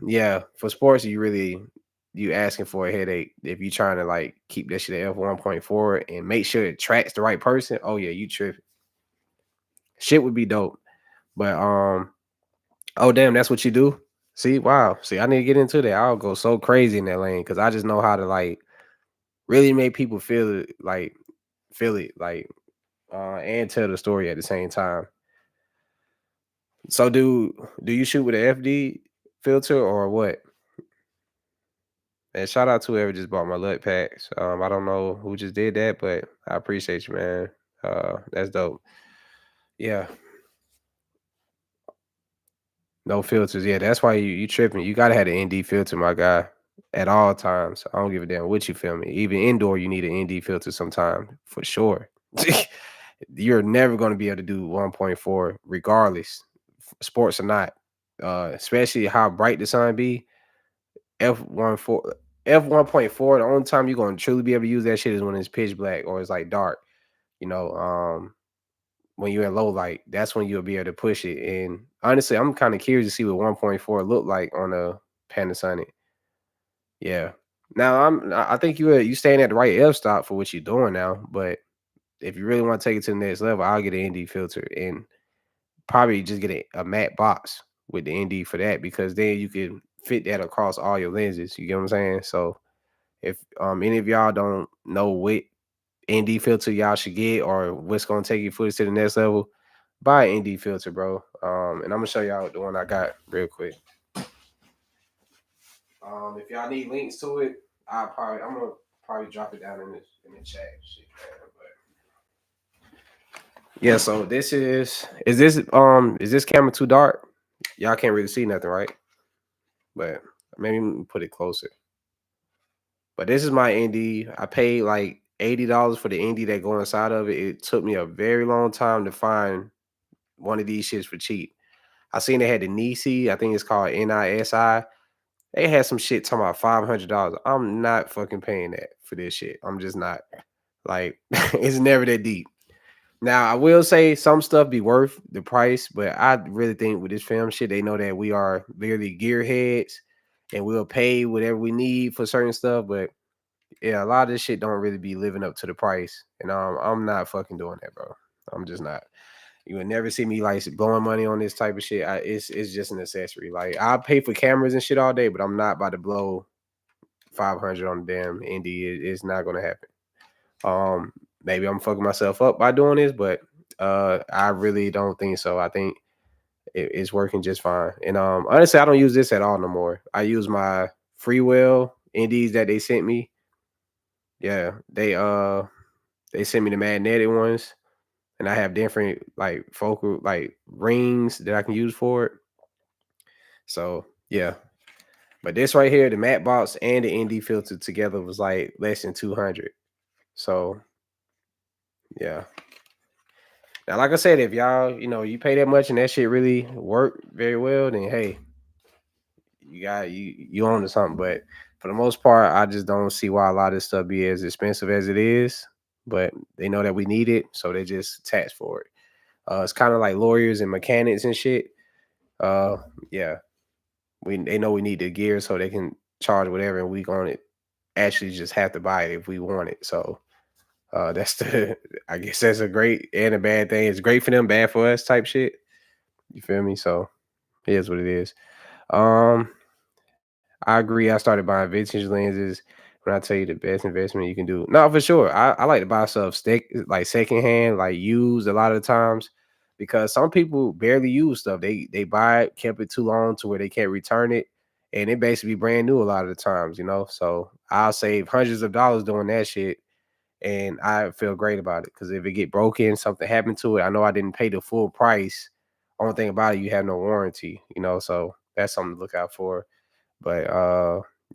yeah, for sports you asking for a headache if you trying to like keep that shit at f1.4 and make sure it tracks the right person. Oh yeah, you tripping. Shit would be dope. But oh damn, that's what you do? See, wow. See, I need to get into that. I'll go so crazy in that lane because I just know how to like really make people feel it, like and tell the story at the same time. So do you shoot with an FD filter or what? And shout out to whoever just bought my LUT packs. I don't know who just did that, but I appreciate you, man. That's dope. Yeah, no filters. Yeah, that's why you tripping. You gotta have the ND filter, my guy, at all times. I don't give a damn what you film me. Even indoor, you need an ND filter sometime for sure. You're never gonna be able to do 1.4 regardless, sports or not. Especially how bright the sun be. F1.4 F1.4, the only time you're gonna truly be able to use that shit is when it's pitch black or it's like dark. You know, when you're in low light, that's when you'll be able to push it. And honestly, I'm kind of curious to see what 1.4 look like on a Panasonic. Yeah. Now I think you staying at the right f stop for what you're doing now. But if you really want to take it to the next level, I'll get an ND filter and probably just get a matte box with the ND for that because then you can fit that across all your lenses. You get what I'm saying? So if any of y'all don't know what ND filter y'all should get or what's gonna take your footage to the next level, buy an ND filter, bro. And I'm gonna show y'all the one I got real quick. If y'all need links to it, I'm gonna probably drop it down in the chat. Shit, man. But yeah, so is this camera too dark? Y'all can't really see nothing, right? But maybe put it closer. But this is my ND. I paid like $80 for the ND that go inside of it. It took me a very long time to find one of these shits for cheap. I seen they had the Nisi. I think it's called NISI. They had some shit talking about $500. I'm not fucking paying that for this shit. I'm just not. Like, it's never that deep. Now, I will say some stuff be worth the price, but I really think with this film shit, they know that we are literally gearheads and we'll pay whatever we need for certain stuff. But yeah, a lot of this shit don't really be living up to the price. And I'm not fucking doing that, bro. I'm just not. You would never see me like blowing money on this type of shit. It's just an accessory. Like I'll pay for cameras and shit all day, but I'm not about to blow 500 on the damn indie. It's not gonna happen. Maybe I'm fucking myself up by doing this, but I really don't think so. I think it's working just fine. And honestly, I don't use this at all no more. I use my Freewell indies that they sent me. Yeah, they sent me the magnetic ones, and I have different like focal like rings that I can use for it. So yeah, but this right here, the matte box and the ND filter together was like less than 200. So yeah. Now, like I said, if y'all you pay that much and that shit really work very well, then hey, you own to something. But for the most part, I just don't see why a lot of this stuff be as expensive as it is. But they know that we need it, so they just tax for it. It's kind of like lawyers and mechanics and shit. Uh, yeah, they know we need the gear, so they can charge whatever, and we gonna actually just have to buy it if we want it. So that's the I guess that's a great and a bad thing. It's great for them, bad for us type shit. You feel me? So it is what it is. Um, I agree. I started buying vintage lenses. When I tell you the best investment you can do, no, for sure. I like to buy stuff like secondhand, like used a lot of the times, because some people barely use stuff. They buy it, kept it too long to where they can't return it, and it basically brand new a lot of the times. So I'll save hundreds of dollars doing that shit, and I feel great about it because if it get broken, something happened to it, I know I didn't pay the full price. Only thing about it, you have no warranty. So that's something to look out for. But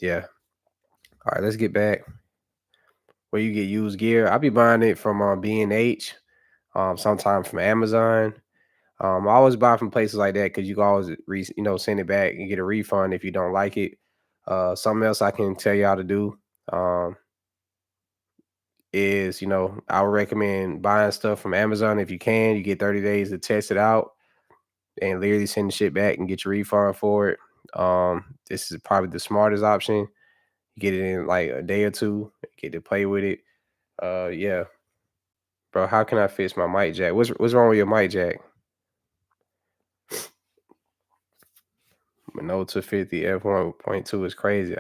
yeah. All right, let's get back where you get used gear. I'll be buying it from B&H, sometimes from Amazon. I always buy from places like that because you can always send it back and get a refund if you don't like it. Something else I can tell y'all to do. Um, is, I would recommend buying stuff from Amazon if you can. You get 30 days to test it out and literally send the shit back and get your refund for it. This is probably the smartest option. You get it in like a day or two, get to play with it. Yeah, bro. How can I fix my mic jack? What's wrong with your mic jack? No 250 f1.2 is crazy.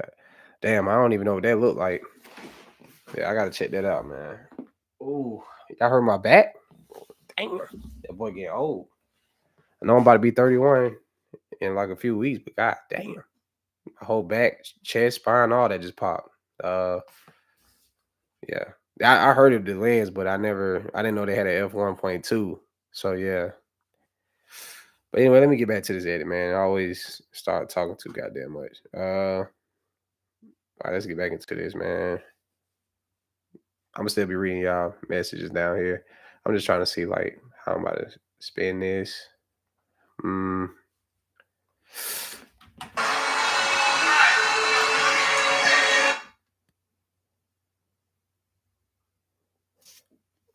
Damn, I don't even know what that looked like. Yeah, I gotta check that out, man. Ooh, y'all hurt my back? Damn, that boy getting old. I know I'm about to be 31 in like a few weeks, but god damn, my whole back, chest, spine, all that just popped. Uh, yeah, I heard of the lens, but I didn't know they had an f1.2. So yeah. But anyway, let me get back to this edit, man. I always start talking too goddamn much. All right, let's get back into this, man. I'm gonna still be reading y'all messages down here. I'm just trying to see like how I'm about to spin this. Mm.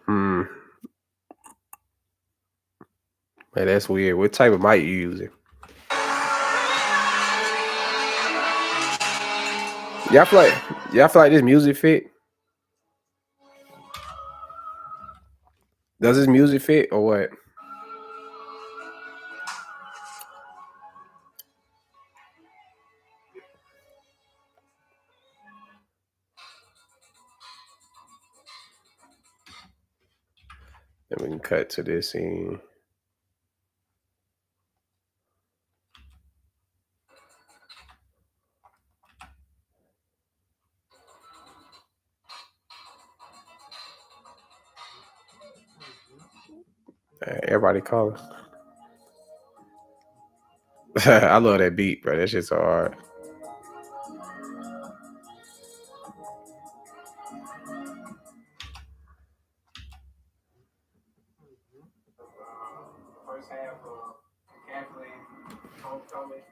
Hmm. Man, that's weird. What type of mic you using? Y'all feel like this music fit? Does this music fit or what? Then we can cut to this scene. Everybody calling. I love that beat, bro. That shit's so hard. First half of Kathleen Homecoming.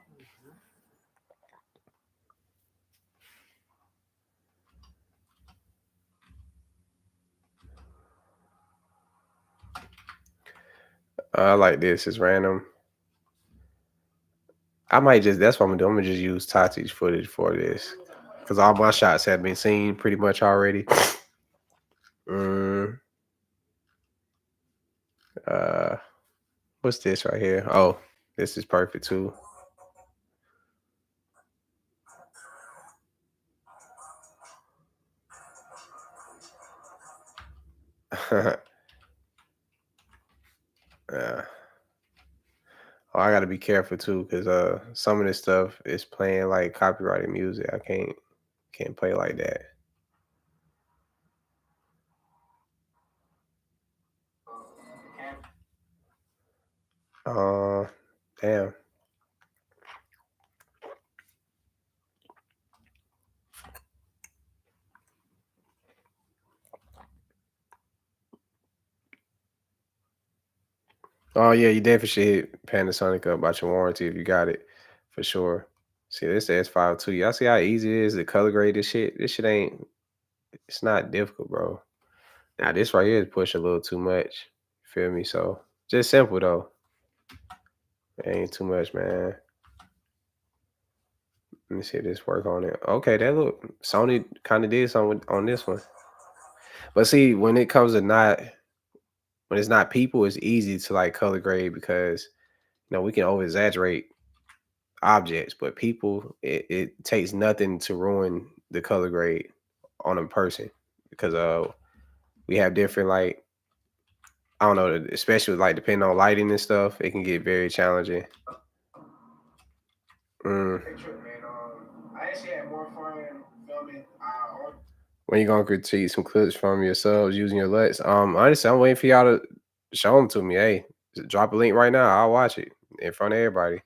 I like this. It's random. I might that's what I'm gonna do. I'm gonna just use Tati's footage for this. Because all my shots have been seen pretty much already. Mm, uh what's this right here? Oh, this is perfect too. Yeah. Oh, I gotta be careful too, because some of this stuff is playing like copyrighted music. I can't play like that. Uh damn. Oh yeah, you definitely should hit Panasonic up about your warranty if you got it, for sure. See, this S5 too. Y'all see how easy it is to color grade this shit? This shit ain't. It's not difficult, bro. Now this right here is push a little too much. Feel me? So just simple though. It ain't too much, man. Let me see this work on it. Okay, that look Sony kind of did something on this one. But see, when it comes to not when it's not people, it's easy to like color grade because we can over exaggerate objects, but people, it takes nothing to ruin the color grade on a person because we have different like I don't know, especially like depending on lighting and stuff, it can get very challenging. Mm. I actually had more fun filming. When you gonna critique some clips from your subs using your LUTs? Honestly, I'm waiting for y'all to show them to me. Hey, just drop a link right now. I'll watch it in front of everybody.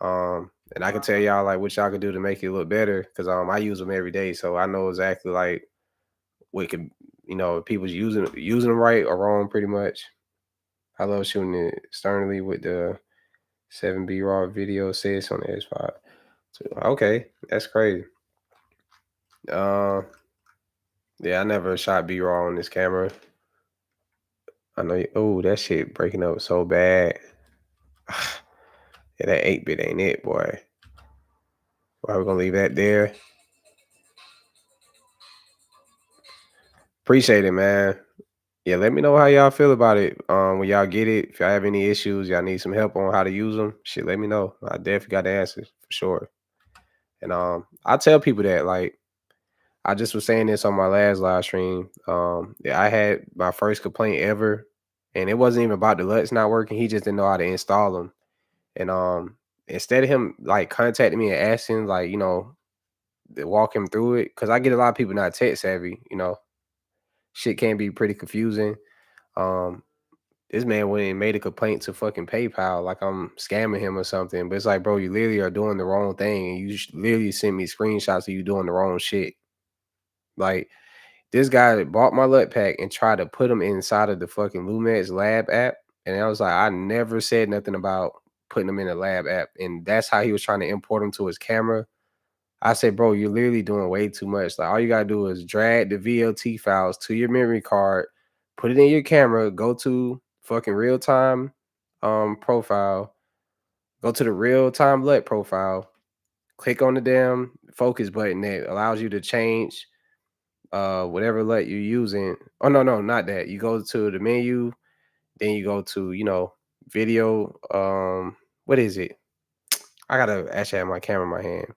And I can tell y'all like what y'all can do to make it look better because I use them every day, so I know exactly like what could if people's using them right or wrong, pretty much. I love shooting it externally with the 7B raw video sets on the S5. So, okay, that's crazy. Uh, Yeah, I never shot B-roll on this camera. I know. Oh, that shit breaking up so bad. Yeah, that 8-bit ain't it, boy. Why we gonna leave that there? Appreciate it, man. Yeah, let me know how y'all feel about it. When y'all get it, if y'all have any issues, y'all need some help on how to use them. Shit, let me know. I definitely got the answers for sure. And I tell people that like I just was saying this on my last live stream. Yeah, I had my first complaint ever, and it wasn't even about the LUTs not working. He just didn't know how to install them. And instead of him like contacting me and asking like to walk him through it, because I get a lot of people not tech savvy. Shit can be pretty confusing. Um, this man went and made a complaint to fucking PayPal like I'm scamming him or something. But it's like, bro, you literally are doing the wrong thing, and you literally sent me screenshots of you doing the wrong shit. Like this guy bought my LUT pack and tried to put them inside of the fucking Lumex lab app. And I was like, I never said nothing about putting them in a lab app. And that's how he was trying to import them to his camera. I said, bro, you're literally doing way too much. Like all you gotta do is drag the VLT files to your memory card, put it in your camera, go to fucking real time profile, go to the real time LUT profile, click on the damn focus button that allows you to change whatever LUT you're using. Oh no, not that. You go to the menu, then you go to, video. What is it? I gotta actually have my camera in my hand.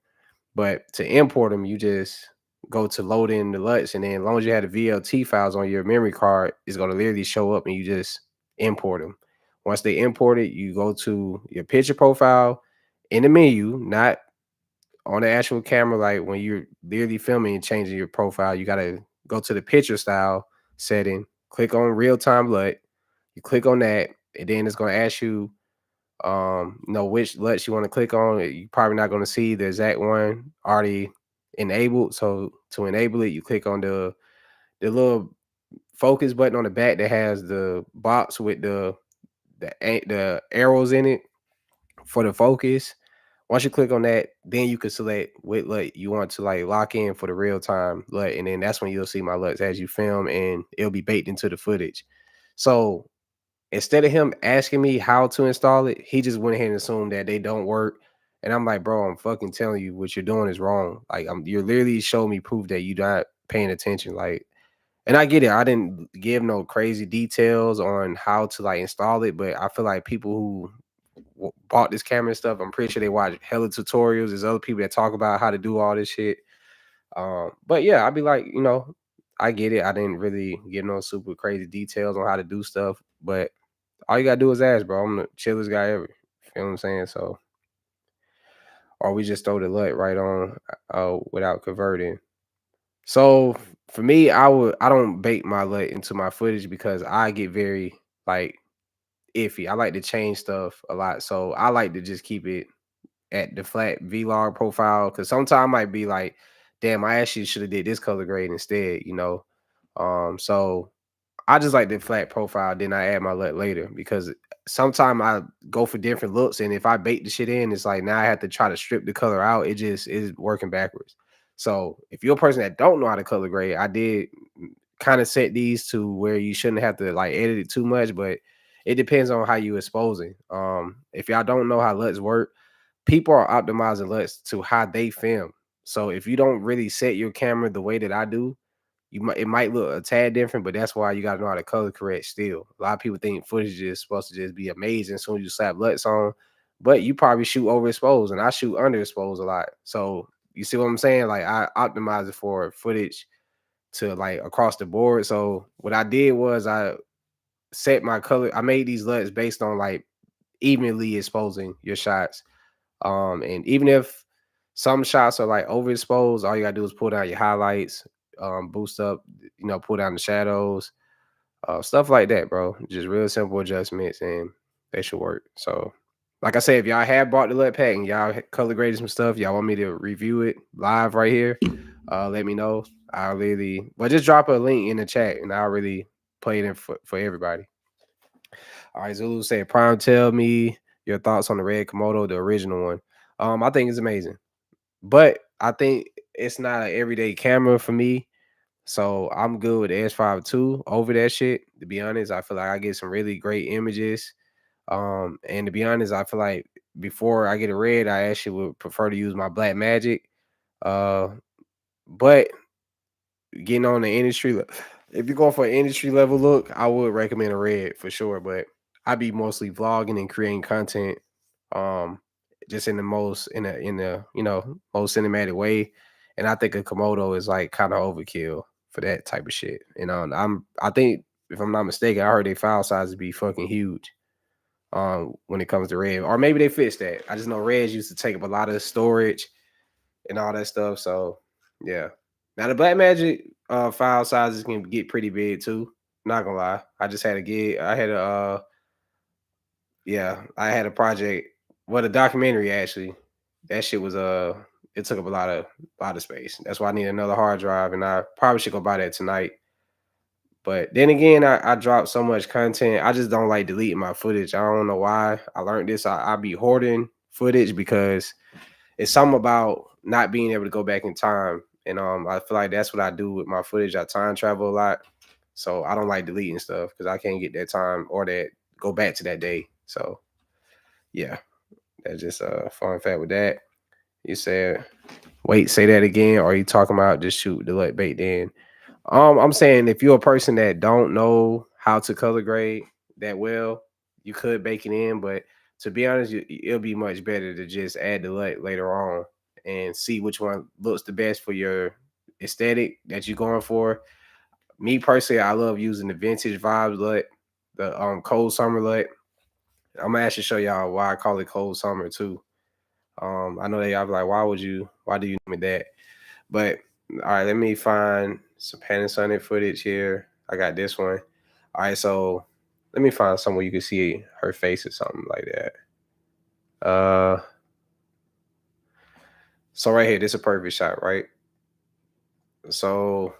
But to import them, you just go to load in the LUTs, and then as long as you have the VLT files on your memory card, it's gonna literally show up, and you just import them. Once they import it, you go to your picture profile in the menu, not on the actual camera. Like when you're literally filming and changing your profile, you gotta go to the picture style setting, click on real time LUT. You click on that, and then it's gonna ask you know which LUTs you want to click on. You're probably not going to see the exact one already enabled. So to enable it, you click on the little focus button on the back that has the box with the arrows in it for the focus. Once you click on that, then you can select what LUT you want to like lock in for the real time LUT, and then that's when you'll see my LUTs as you film, and it'll be baked into the footage. So instead of him asking me how to install it, he just went ahead and assumed that they don't work. And I'm like, bro, I'm fucking telling you what you're doing is wrong. Like, you're literally showing me proof that you're not paying attention. Like, and I get it. I didn't give no crazy details on how to like install it, but I feel like people who bought this camera and stuff, I'm pretty sure they watch hella tutorials. There's other people that talk about how to do all this shit. But yeah, I'd be like, I get it. I didn't really give no super crazy details on how to do stuff, but all you gotta do is ask, bro. I'm the chillest guy ever. Feel what I'm saying? So, or we just throw the LUT right on without converting. So for me, I don't bake my LUT into my footage because I get very like iffy. I like to change stuff a lot. So I like to just keep it at the flat vlog profile, because sometimes I might be like, damn, I actually should have did this color grade instead. So I just like the flat profile, then I add my LUT later, because sometimes I go for different looks, and if I bake the shit in, it's like now I have to try to strip the color out. It just is working backwards. So if you're a person that don't know how to color grade, I did kind of set these to where you shouldn't have to like edit it too much, but it depends on how you exposing. If y'all don't know how LUTs work, people are optimizing LUTs to how they film. So if you don't really set your camera the way that I do, it might look a tad different, but that's why you gotta know how to color correct still. A lot of people think footage is supposed to just be amazing as soon as you slap LUTs on, but you probably shoot overexposed, and I shoot underexposed a lot. So you see what I'm saying? Like I optimize it for footage to like across the board. So what I did was I set my color. I made these LUTs based on like evenly exposing your shots. And even if some shots are like overexposed, all you gotta do is pull down your highlights, boost up, pull down the shadows, stuff like that, bro. Just real simple adjustments, and they should work. So, like I said, if y'all have bought the LUT pack and y'all color graded some stuff, y'all want me to review it live right here, let me know. I'll really, but just drop a link in the chat, and I'll really play it in for everybody. All right, Zulu said, Prime, tell me your thoughts on the red Komodo, the original one. I think it's amazing, but I think it's not an everyday camera for me. So I'm good with the S5 II over that shit. To be honest, I feel like I get some really great images. And to be honest, I feel like before I get a red, I actually would prefer to use my Black Magic. Uh, but getting on the if you're going for an industry level look, I would recommend a red for sure. But I be mostly vlogging and creating content, um, just in the most in the most cinematic way. And I think a Komodo is like kind of overkill for that type of shit. And I think if I'm not mistaken, I heard their file sizes be fucking huge. When it comes to red, or maybe they fixed that. I just know reds used to take up a lot of storage and all that stuff. So yeah. Now the Black Magic file sizes can get pretty big too. Not gonna lie. I just had a gig. I had a project. Well, a documentary actually. That shit was it took up a lot of space. That's why I need another hard drive, and I probably should go buy that tonight. But then again, I dropped so much content. I just don't like deleting my footage. I don't know why. I learned this. I be hoarding footage because it's something about not being able to go back in time. And I feel like that's what I do with my footage. I time travel a lot. So I don't like deleting stuff because I can't get that time or that go back to that day. So yeah, that's just a fun fact with that. You said, wait, say that again. Or are you talking about just shoot the let bait then? I'm saying if you're a person that don't know how to color grade that well, you could bake it in, but to be honest, it'll be much better to just add the LUT later on and see which one looks the best for your aesthetic that you're going for. Me personally, I love using the vintage vibes LUT, the cold summer LUT. I'm gonna actually show y'all why I call it cold summer too. I know that y'all be like, why do you name it that? But all right, let me find some Panasonic footage here. I got this one. All right, so let me find somewhere you can see her face or something like that. So right here, this is a perfect shot, right? So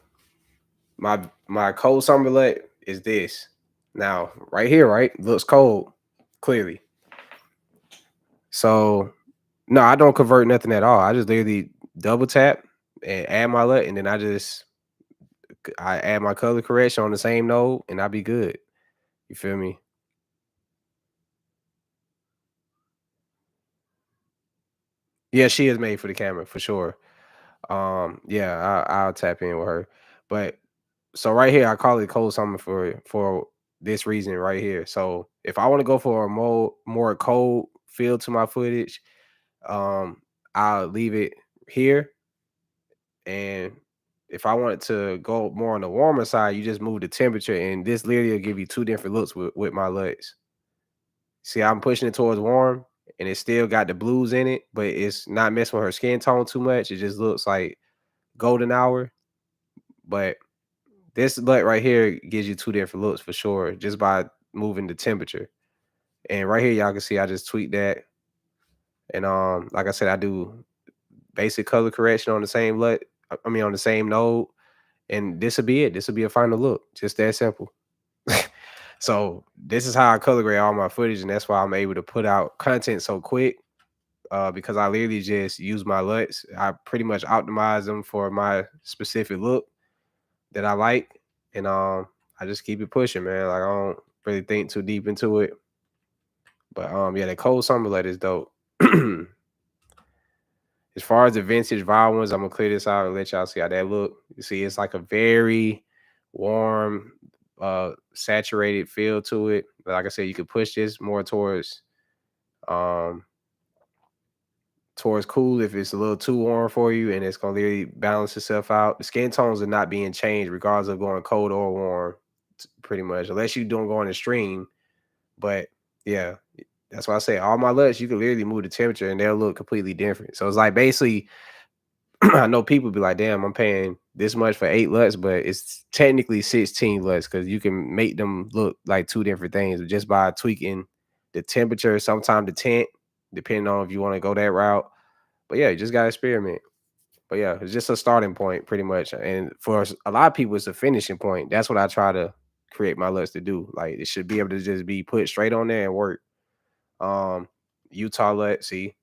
my cold summer LUT is this. Now, right here, right? Looks cold, clearly. So no, I don't convert nothing at all. I just literally double tap and add my LUT, and then I add my color correction on the same node, and I'll be good. You feel me? Yeah, she is made for the camera for sure. Yeah, I'll tap in with her. But so right here, I call it cold summer for this reason right here. So if I want to go for a more cold feel to my footage, um, I'll leave it here. And if I want it to go more on the warmer side, you just move the temperature, and this literally will give you two different looks with my LUTs. See, I'm pushing it towards warm, and it still got the blues in it, but it's not messing with her skin tone too much. It just looks like golden hour. But this LUT right here gives you two different looks for sure, just by moving the temperature. And right here, y'all can see I just tweaked that. And like I said, I do basic color correction on the same LUT. I mean, on the same node, and this will be it. This will be a final look. Just that simple. So this is how I color grade all my footage, and that's why I'm able to put out content so quick. Because I literally just use my LUTs. I pretty much optimize them for my specific look that I like, and I just keep it pushing, man. Like I don't really think too deep into it. But yeah, the cold summer LUT is dope. As far as the vintage vibe ones, I'm gonna clear this out and let y'all see how that look. You see, it's like a very warm, saturated feel to it. But like I said, you could push this more um towards cool if it's a little too warm for you, and it's gonna really balance itself out. The skin tones are not being changed regardless of going cold or warm, pretty much, unless you don't go on extreme. But yeah, that's why I say all my LUTs, you can literally move the temperature and they'll look completely different. So it's like basically I know people be like, damn, I'm paying this much for 8 LUTs, but it's technically 16 LUTs because you can make them look like two different things just by tweaking the temperature, sometimes the tint, depending on if you want to go that route. But yeah, you just gotta experiment. But yeah, it's just a starting point pretty much. And for a lot of people, it's a finishing point. That's what I try to create my LUTs to do. Like it should be able to just be put straight on there and work. Um, Utah LUT, see,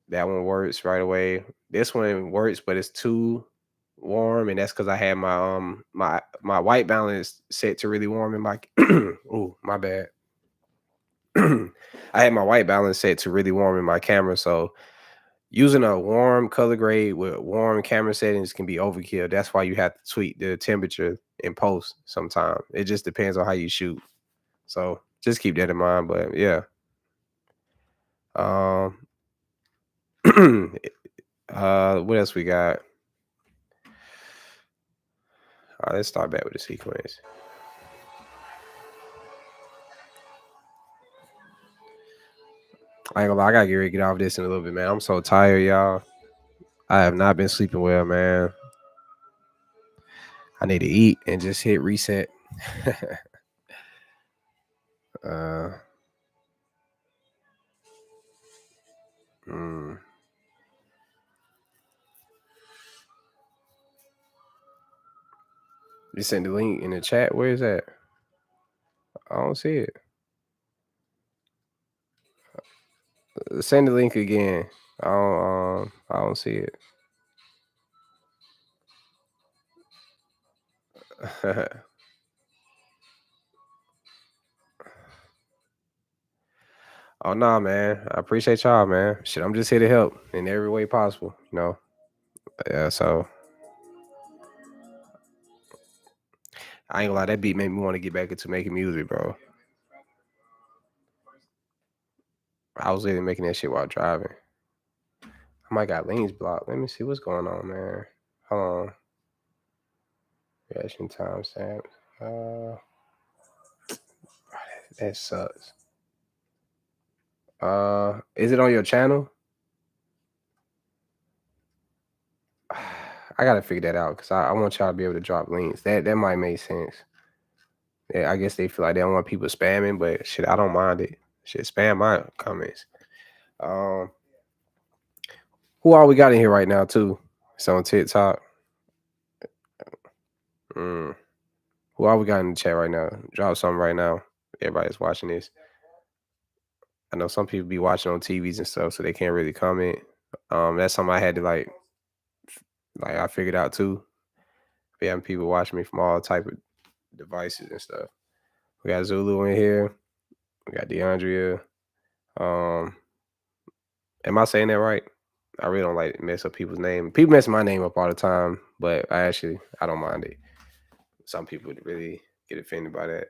that one works right away. This one works, but it's too warm, and that's because I had my white balance set to really warm in my oh my bad. I had my white balance set to really warm in my camera, so using a warm color grade with warm camera settings can be overkill. That's why you have to tweak the temperature in post sometimes. It just depends on how you shoot. So just keep that in mind. But yeah. Um what else we got? Let's start back with the sequence. I ain't gonna lie, I gotta get ready to get off this in a little bit, man. I'm so tired, y'all. I have not been sleeping well, man. I need to eat and just hit reset. uh mm. You send the link in the chat. Where is that? I don't see it. Send the link again. I don't see it. Oh nah, man. I appreciate y'all, man. Shit, I'm just here to help in every way possible. Yeah. So I ain't gonna lie, that beat made me want to get back into making music, bro. I was literally making that shit while driving. I might got lanes blocked. Let me see what's going on, man. Hold on. Reaction timestamp. That sucks. Is it on your channel? I gotta figure that out because I want y'all to be able to drop links. That might make sense. Yeah, I guess they feel like they don't want people spamming, but shit, I don't mind it. Shit, spam my comments. Um, who all we got in here right now too? It's on TikTok. Mm. Who all we got in the chat right now? Drop something right now. Everybody's watching this. I know some people be watching on TVs and stuff, so they can't really comment. That's something I had to like I figured out too. We having people watching me from all type of devices and stuff. We got Zulu in here. We got DeAndrea. Um, am I saying that right? I really don't like to mess up people's name. People mess my name up all the time, but I don't mind it. Some people would really get offended by that.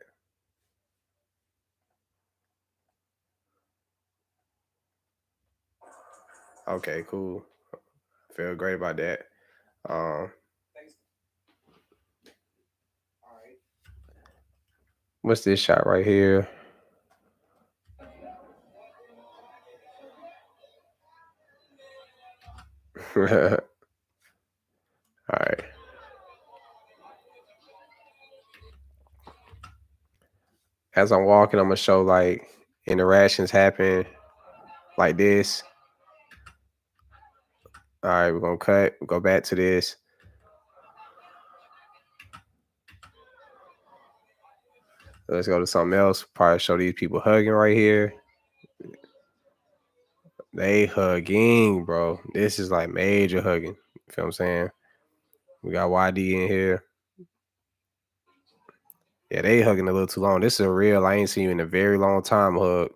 Okay, cool. Feel great about that. Um, what's this shot right here? All right. As I'm walking, I'm gonna show like interactions happen like this. All right, we're gonna cut. We'll go back to this. Let's go to something else. Probably show these people hugging right here. They hugging, bro. This is like major hugging. You feel what I'm saying? We got YD in here. Yeah, they hugging a little too long. This is a real I ain't seen you in a very long time hug.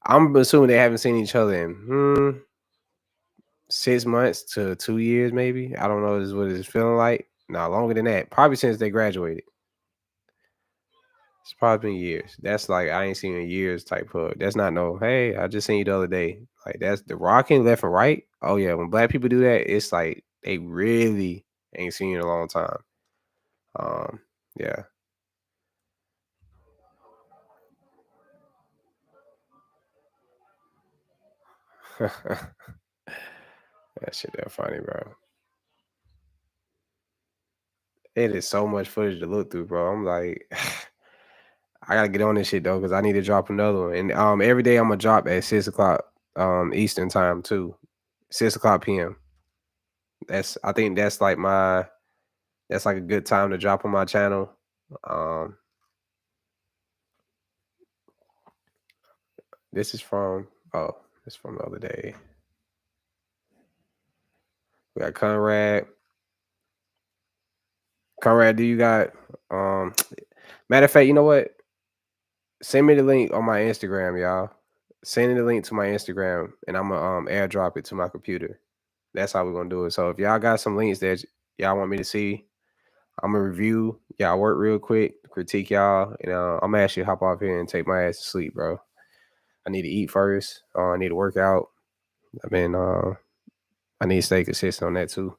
I'm assuming they haven't seen each other in 6 months to 2 years, maybe. I don't know. This is what it's feeling like. No, longer than that. Probably since they graduated. It's probably been years. That's like I ain't seen you in years type hug. That's not no. Hey, I just seen you the other day. Like that's the rocking left and right. Oh yeah, when black people do that, it's like they really ain't seen you in a long time. Yeah. That shit that funny, bro. It is so much footage to look through, bro. I'm like, I gotta get on this shit though, because I need to drop another one. And every day I'm gonna drop at 6 o'clock Eastern time too. 6 o'clock PM. I think that's like a good time to drop on my channel. Um this is from this is from the other day. We got Conrad. Conrad, do you got um matter of fact, you know what? Send me the link on my Instagram, y'all. Send me the link to my Instagram and I'm gonna airdrop it to my computer. That's how we're gonna do it. So if y'all got some links that y'all want me to see, I'm gonna review y'all work real quick, critique y'all, and I'm gonna actually hop off here and take my ass to sleep, bro. I need to eat first. I need to work out. I mean, I need to stay consistent on that too.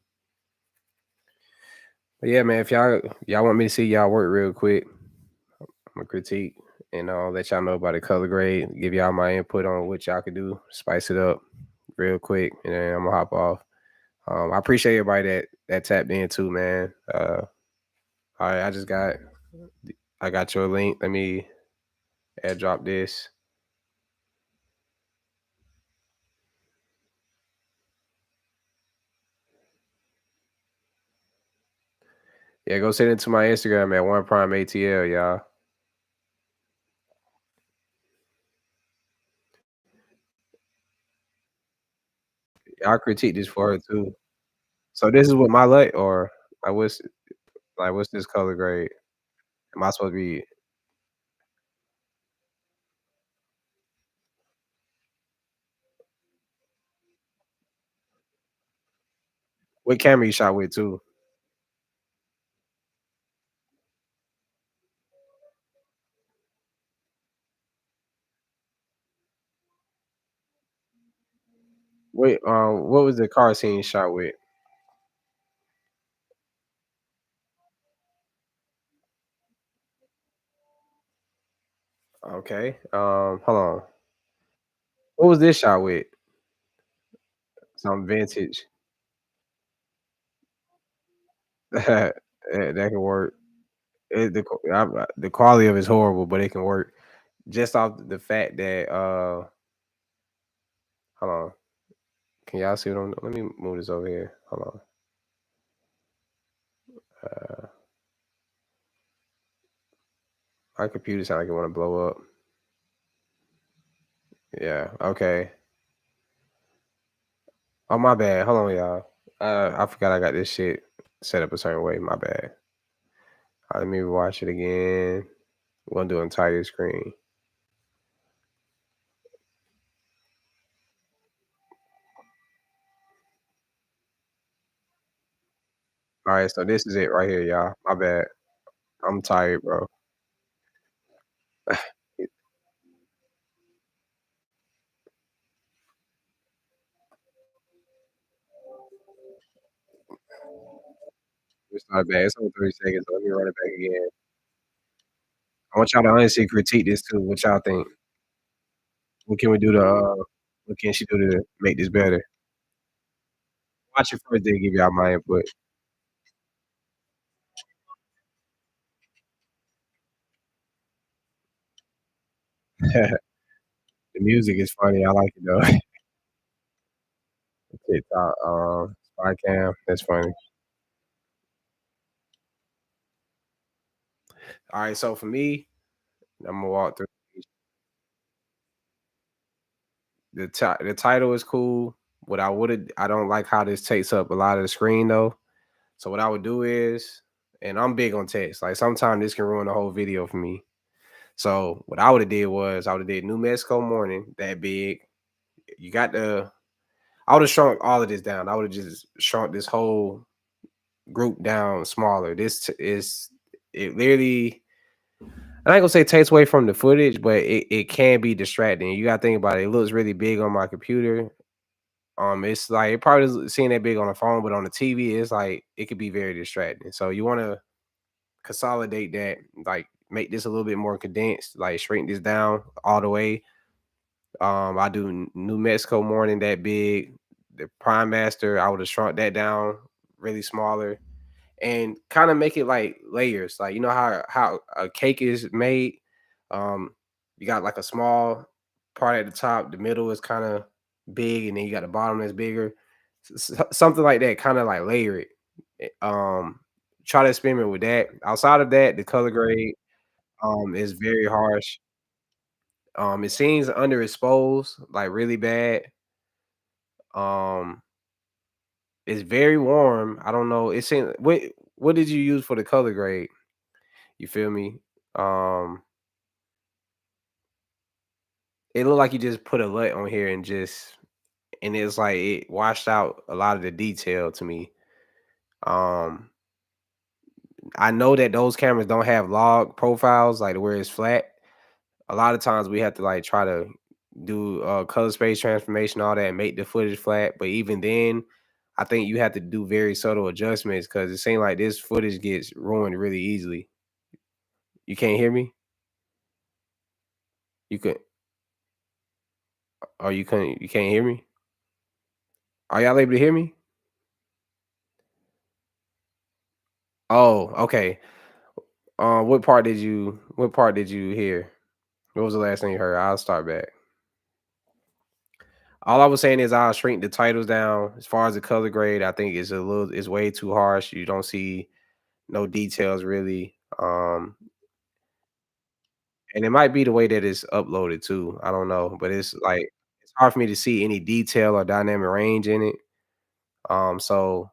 But yeah, man, if y'all want me to see y'all work real quick, I'm gonna critique and let y'all know about the color grade, give y'all my input on what y'all could do, spice it up real quick, and then I'm gonna hop off. I appreciate everybody that tapped in too, man. All right, I got your link. Let me airdrop this. Yeah, go send it to my Instagram at one prime ATL, y'all. Y'all critique this for her too. So this is what my LUT or I what's what's this color grade? Am I supposed to be what camera you shot with too? Wait, what was the car scene shot with? Okay. Hold on. What was this shot with? Some vintage. That can work. The quality of it's horrible, but it can work. Just off the fact that hold on. Can y'all see what I'm let me move this over here. Hold on. Uh my computer sound like it want to blow up. Yeah, okay. Oh my bad. Hold on, y'all. I forgot I got this shit set up a certain way. My bad. Let me watch it again. We're gonna do entire screen. All right, so this is it right here, y'all. My bad. I'm tired, bro. It's not bad. It's only 30 seconds. So let me run it back again. I want y'all to honestly critique this too. What y'all think? What can we do to what can she do to make this better? Watch it first, then give y'all my input. The music is funny. I like it though. TikTok, spy cam. That's funny. All right, so for me, I'm gonna walk through the title is cool. What I don't like how this takes up a lot of the screen though. So what I would do is, and I'm big on text. Like sometimes this can ruin the whole video for me. So what I would have did was I would have did New Mexico morning that big. You got the I would have shrunk all of this down. I would have just shrunk this whole group down smaller. Is it literally I ain't gonna say takes away from the footage, but it can be distracting. You gotta think about it. It looks really big on my computer. It's like it probably doesn't seem that big on the phone, but on the TV, it's like it could be very distracting. So you want to consolidate that, like make this a little bit more condensed, like shrink this down all the way. I do New Mexico morning that big. The Prime Master, I would have shrunk that down really smaller and kind of make it like layers. Like you know how a cake is made. Um, you got like a small part at the top, the middle is kind of big, and then you got the bottom that's bigger. Something like that, kind of like layer it. Try to experiment with that. Outside of that, the color grade is very harsh. It seems underexposed, like really bad. Um, it's very warm. I don't know. It seems. what did you use for the color grade? You feel me? Um, it looked like you just put a LUT on here and it's like it washed out a lot of the detail to me. Um, I know that those cameras don't have log profiles like where it's flat. A lot of times we have to like try to do color space transformation, all that, and make the footage flat. But even then, I think you have to do very subtle adjustments because it seems like this footage gets ruined really easily. You can't hear me? You could Oh, you can't hear me? Are y'all able to hear me? Oh, okay. What part did you hear? What was the last thing you heard? I'll start back. All I was saying is I'll shrink the titles down. As far as the color grade, I think it's way too harsh. You don't see no details really. And it might be the way that it's uploaded too. I don't know, but it's like it's hard for me to see any detail or dynamic range in it. So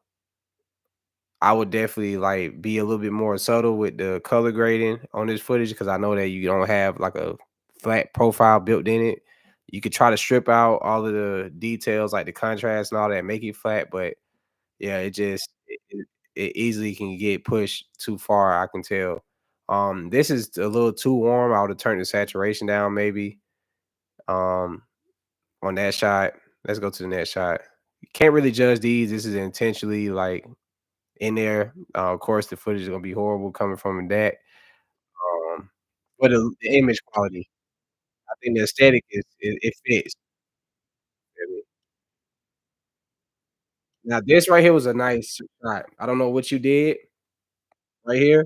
I would definitely like be a little bit more subtle with the color grading on this footage because I know that you don't have like a flat profile built in it. You could try to strip out all of the details like the contrast and all that, make it flat, but yeah, it easily can get pushed too far, I can tell. This is a little too warm. I would have turned the saturation down maybe. Um, on that shot. Let's go to the next shot. You can't really judge these. This is intentionally like in there. Of course, the footage is gonna be horrible coming from that. Um, but the image quality, I think the aesthetic it fits. Feel me? Now this right here was a nice shot. I don't know what you did right here.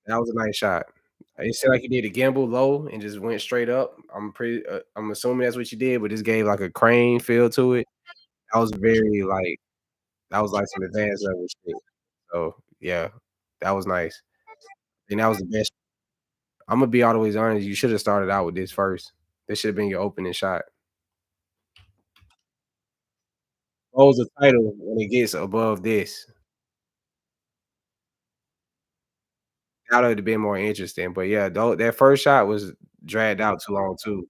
That was a nice shot. It seemed like you did a gimbal low and just went straight up. I'm assuming that's what you did, but this gave like a crane feel to it. That was very like that was like some advanced level shit. So yeah, that was nice. And that was the best. Imma be always honest, you should have started out with this first. This should have been your opening shot. Close the title when it gets above this. That would have been more interesting, but yeah, though that first shot was dragged out too long too.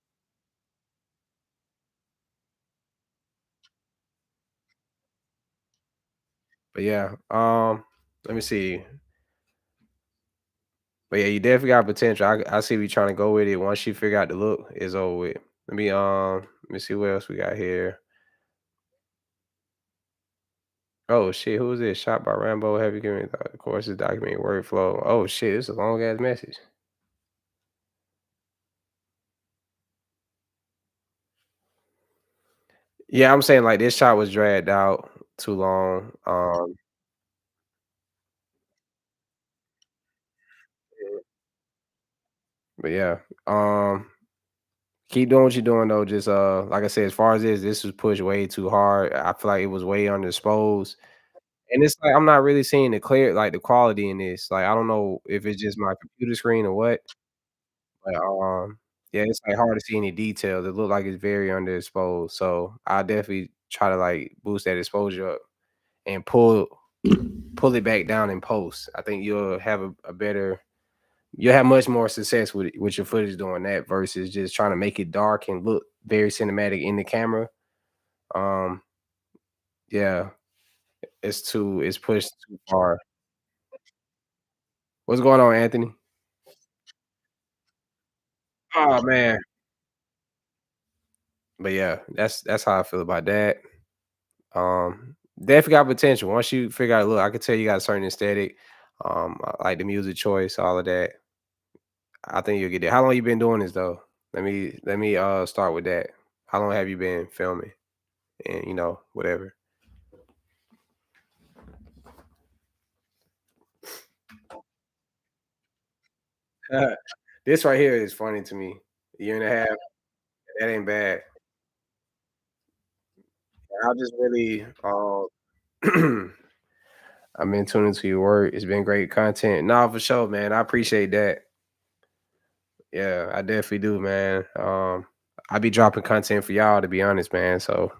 But yeah, let me see. But yeah, you definitely got potential. I see where you trying to go with it. Once you figure out the look, it's over with. Let me see what else we got here. Oh shit, who is this? Shot by Rambo, heavy given of course it's documenting workflow. Oh shit, it's a long ass message. Yeah, I'm saying like this shot was dragged out too long. But yeah, um, keep doing what you're doing though. Just like I said, as far as this was pushed way too hard. I feel like it was way underexposed, and it's like I'm not really seeing the clear like the quality in this. Like I don't know if it's just my computer screen or what, but yeah, it's like hard to see any details. It look like it's very underexposed. So I definitely try to like boost that exposure up and pull it back down in post. I think you'll have a better you'll have much more success with your footage doing that versus just trying to make it dark and look very cinematic in the camera. Um, yeah, it's pushed too far. What's going on, Anthony? Oh man. But yeah, that's how I feel about that. Definitely got potential. Once you figure out, look, I could tell you got a certain aesthetic. I like the music choice, all of that. I think you'll get there. How long you been doing this though? Let me start with that. How long have you been filming? And whatever. This right here is funny to me. A year and a half, that ain't bad. I just really I've been tuning into your work. It's been great content. Nah, for sure, man. I appreciate that. Yeah, I definitely do, man. I be dropping content for y'all to be honest, man. So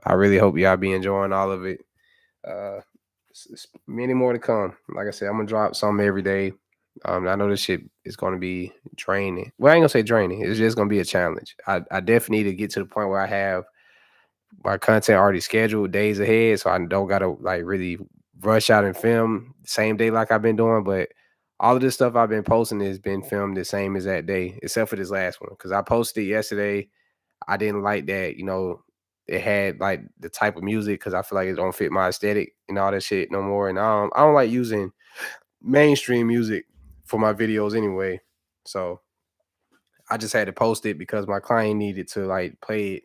I really hope y'all be enjoying all of it. Uh, it's many more to come. Like I said, I'm gonna drop something every day. I know this shit is gonna be draining. Well, I ain't gonna say draining. It's just gonna be a challenge. I definitely need to get to the point where I have my content already scheduled days ahead, so I don't gotta like really rush out and film the same day like I've been doing. But all of this stuff I've been posting has been filmed the same as that day, except for this last one because I posted it yesterday. I didn't like that, it had like the type of music because I feel like it don't fit my aesthetic and all that shit no more. And I don't like using mainstream music for my videos anyway. So I just had to post it because my client needed to like play it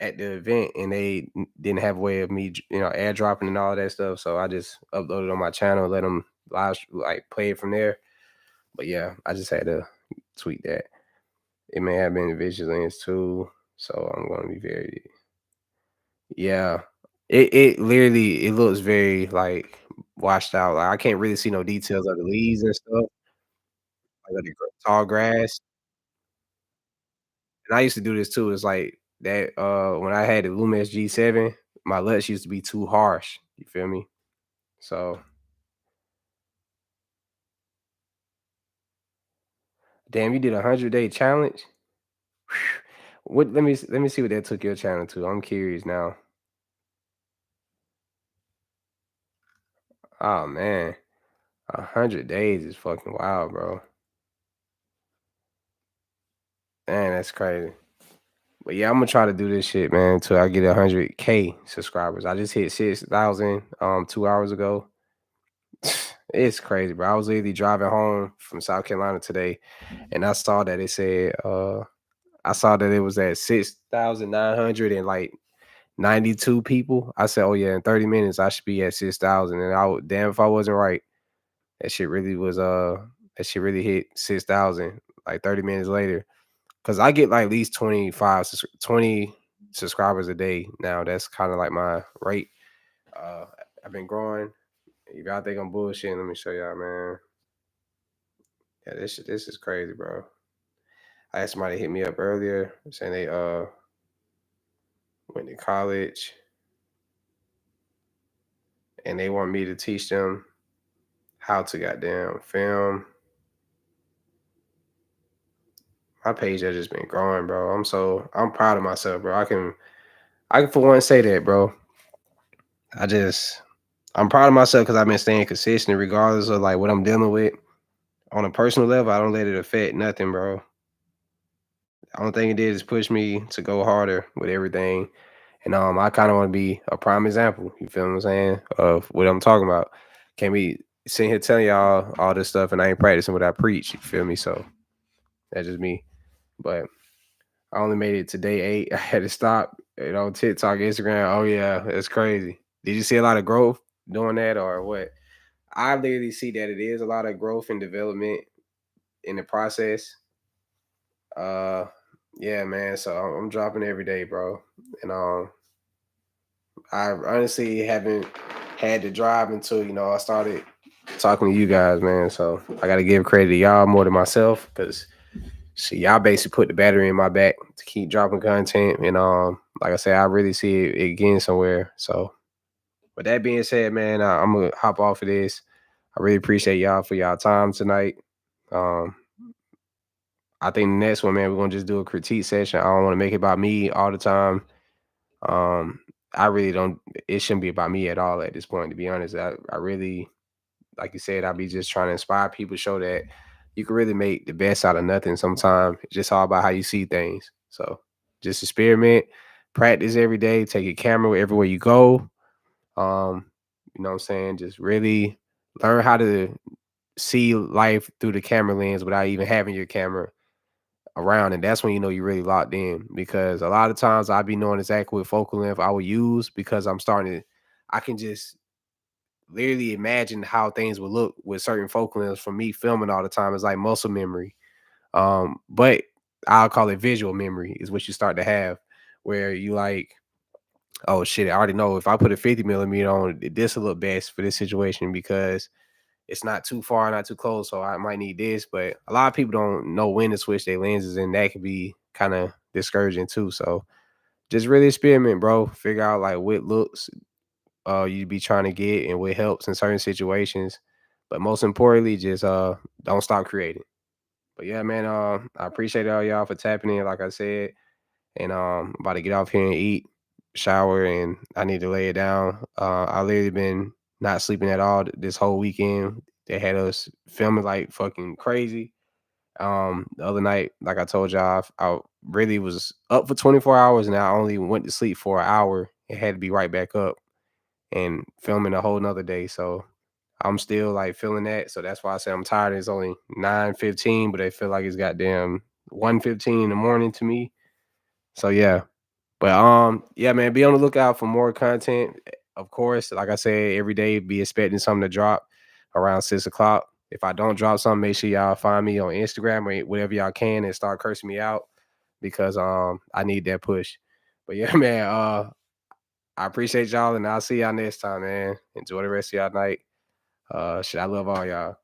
at the event and they didn't have a way of me, airdropping and all that stuff. So I just uploaded on my channel, let them like play it from there. But yeah, I just had to tweet that. It may have been vigilance too. So I'm gonna be very yeah. It literally it looks very like washed out. Like I can't really see no details of the leaves and stuff, like the tall grass. And I used to do this too. It's like that when I had the Lumens G7, my LUTs used to be too harsh. You feel me? So damn, you did 100-day challenge. What let me see what that took your channel to. I'm curious now. Oh man. 100 days is fucking wild, bro. Man, that's crazy. But yeah, I'm gonna try to do this shit, man, until I get 100K subscribers. I just hit 6,000 2 hours ago. It's crazy, bro. I was literally driving home from South Carolina today, and I saw that it was at 6,900 and like 92 people. I said, oh yeah, in 30 minutes I should be at 6,000. And damn if I wasn't right. That shit really was that shit really hit 6,000 like 30 minutes later. Cause I get like at least 20 subscribers a day now. That's kind of like my rate. Uh, I've been growing. If y'all think I'm bullshitting, let me show y'all, man. Yeah, this is crazy, bro. I had somebody hit me up earlier saying they went to college and they want me to teach them how to goddamn film. My page has just been growing, bro. I'm proud of myself, bro. I can for one say that, bro. I just I'm proud of myself because I've been staying consistent regardless of like what I'm dealing with. On a personal level, I don't let it affect nothing, bro. The only thing it did is push me to go harder with everything. And I kind of want to be a prime example, you feel what I'm saying, of what I'm talking about. Can't be sitting here telling y'all all this stuff and I ain't practicing what I preach, you feel me? So that's just me. But I only made it to day 8. I had to stop, TikTok, Instagram. Oh yeah, that's crazy. Did you see a lot of growth doing that or what? I literally see that it is a lot of growth and development in the process. Uh, yeah, man. So I'm dropping every day, bro. And I honestly haven't had to drive until I started talking to you guys, man. So I got to give credit to y'all more than myself, because see, y'all basically put the battery in my back to keep dropping content. And like I said, I really see it getting somewhere. So with that being said, man, I'm gonna hop off of this. I really appreciate y'all for y'all time tonight. Um, I think the next one, man, we're gonna just do a critique session. I don't want to make it about me all the time. Um, I really don't. It shouldn't be about me at all at this point, to be honest. I really, like you said, I'll be just trying to inspire people, show that you can really make the best out of nothing. Sometimes it's just all about how you see things. So just experiment, practice every day, take your camera everywhere you go. Um, you know what I'm saying? Just really learn how to see life through the camera lens without even having your camera around. And that's when you're really locked in, because a lot of times I'll be knowing exactly what focal length I will use because I can just literally imagine how things would look with certain focal lengths from me filming all the time. It's like muscle memory. But I'll call it visual memory is what you start to have, where you like, oh shit, I already know if I put a 50 millimeter on this will look best for this situation because it's not too far, not too close. So I might need this. But a lot of people don't know when to switch their lenses, and that can be kind of discouraging too. So just really experiment, bro. Figure out like what looks you be trying to get and what helps in certain situations. But most importantly, just don't stop creating. But yeah, man, I appreciate all y'all for tapping in, like I said. And I'm about to get off here and eat, shower, and I need to lay it down. I literally been not sleeping at all this whole weekend. They had us filming like fucking crazy. The other night, like I told y'all, I really was up for 24 hours and I only went to sleep for an hour and had to be right back up and filming a whole nother day. So I'm still like feeling that. So that's why I say I'm tired. It's only 9:15, but I feel like it's goddamn 1:15 in the morning to me. So yeah. But yeah, man, be on the lookout for more content. Of course, like I said, every day be expecting something to drop around 6 o'clock. If I don't drop something, make sure y'all find me on Instagram or whatever y'all can and start cursing me out because I need that push. But yeah, man, I appreciate y'all and I'll see y'all next time, man. Enjoy the rest of y'all night. Shit, I love all y'all.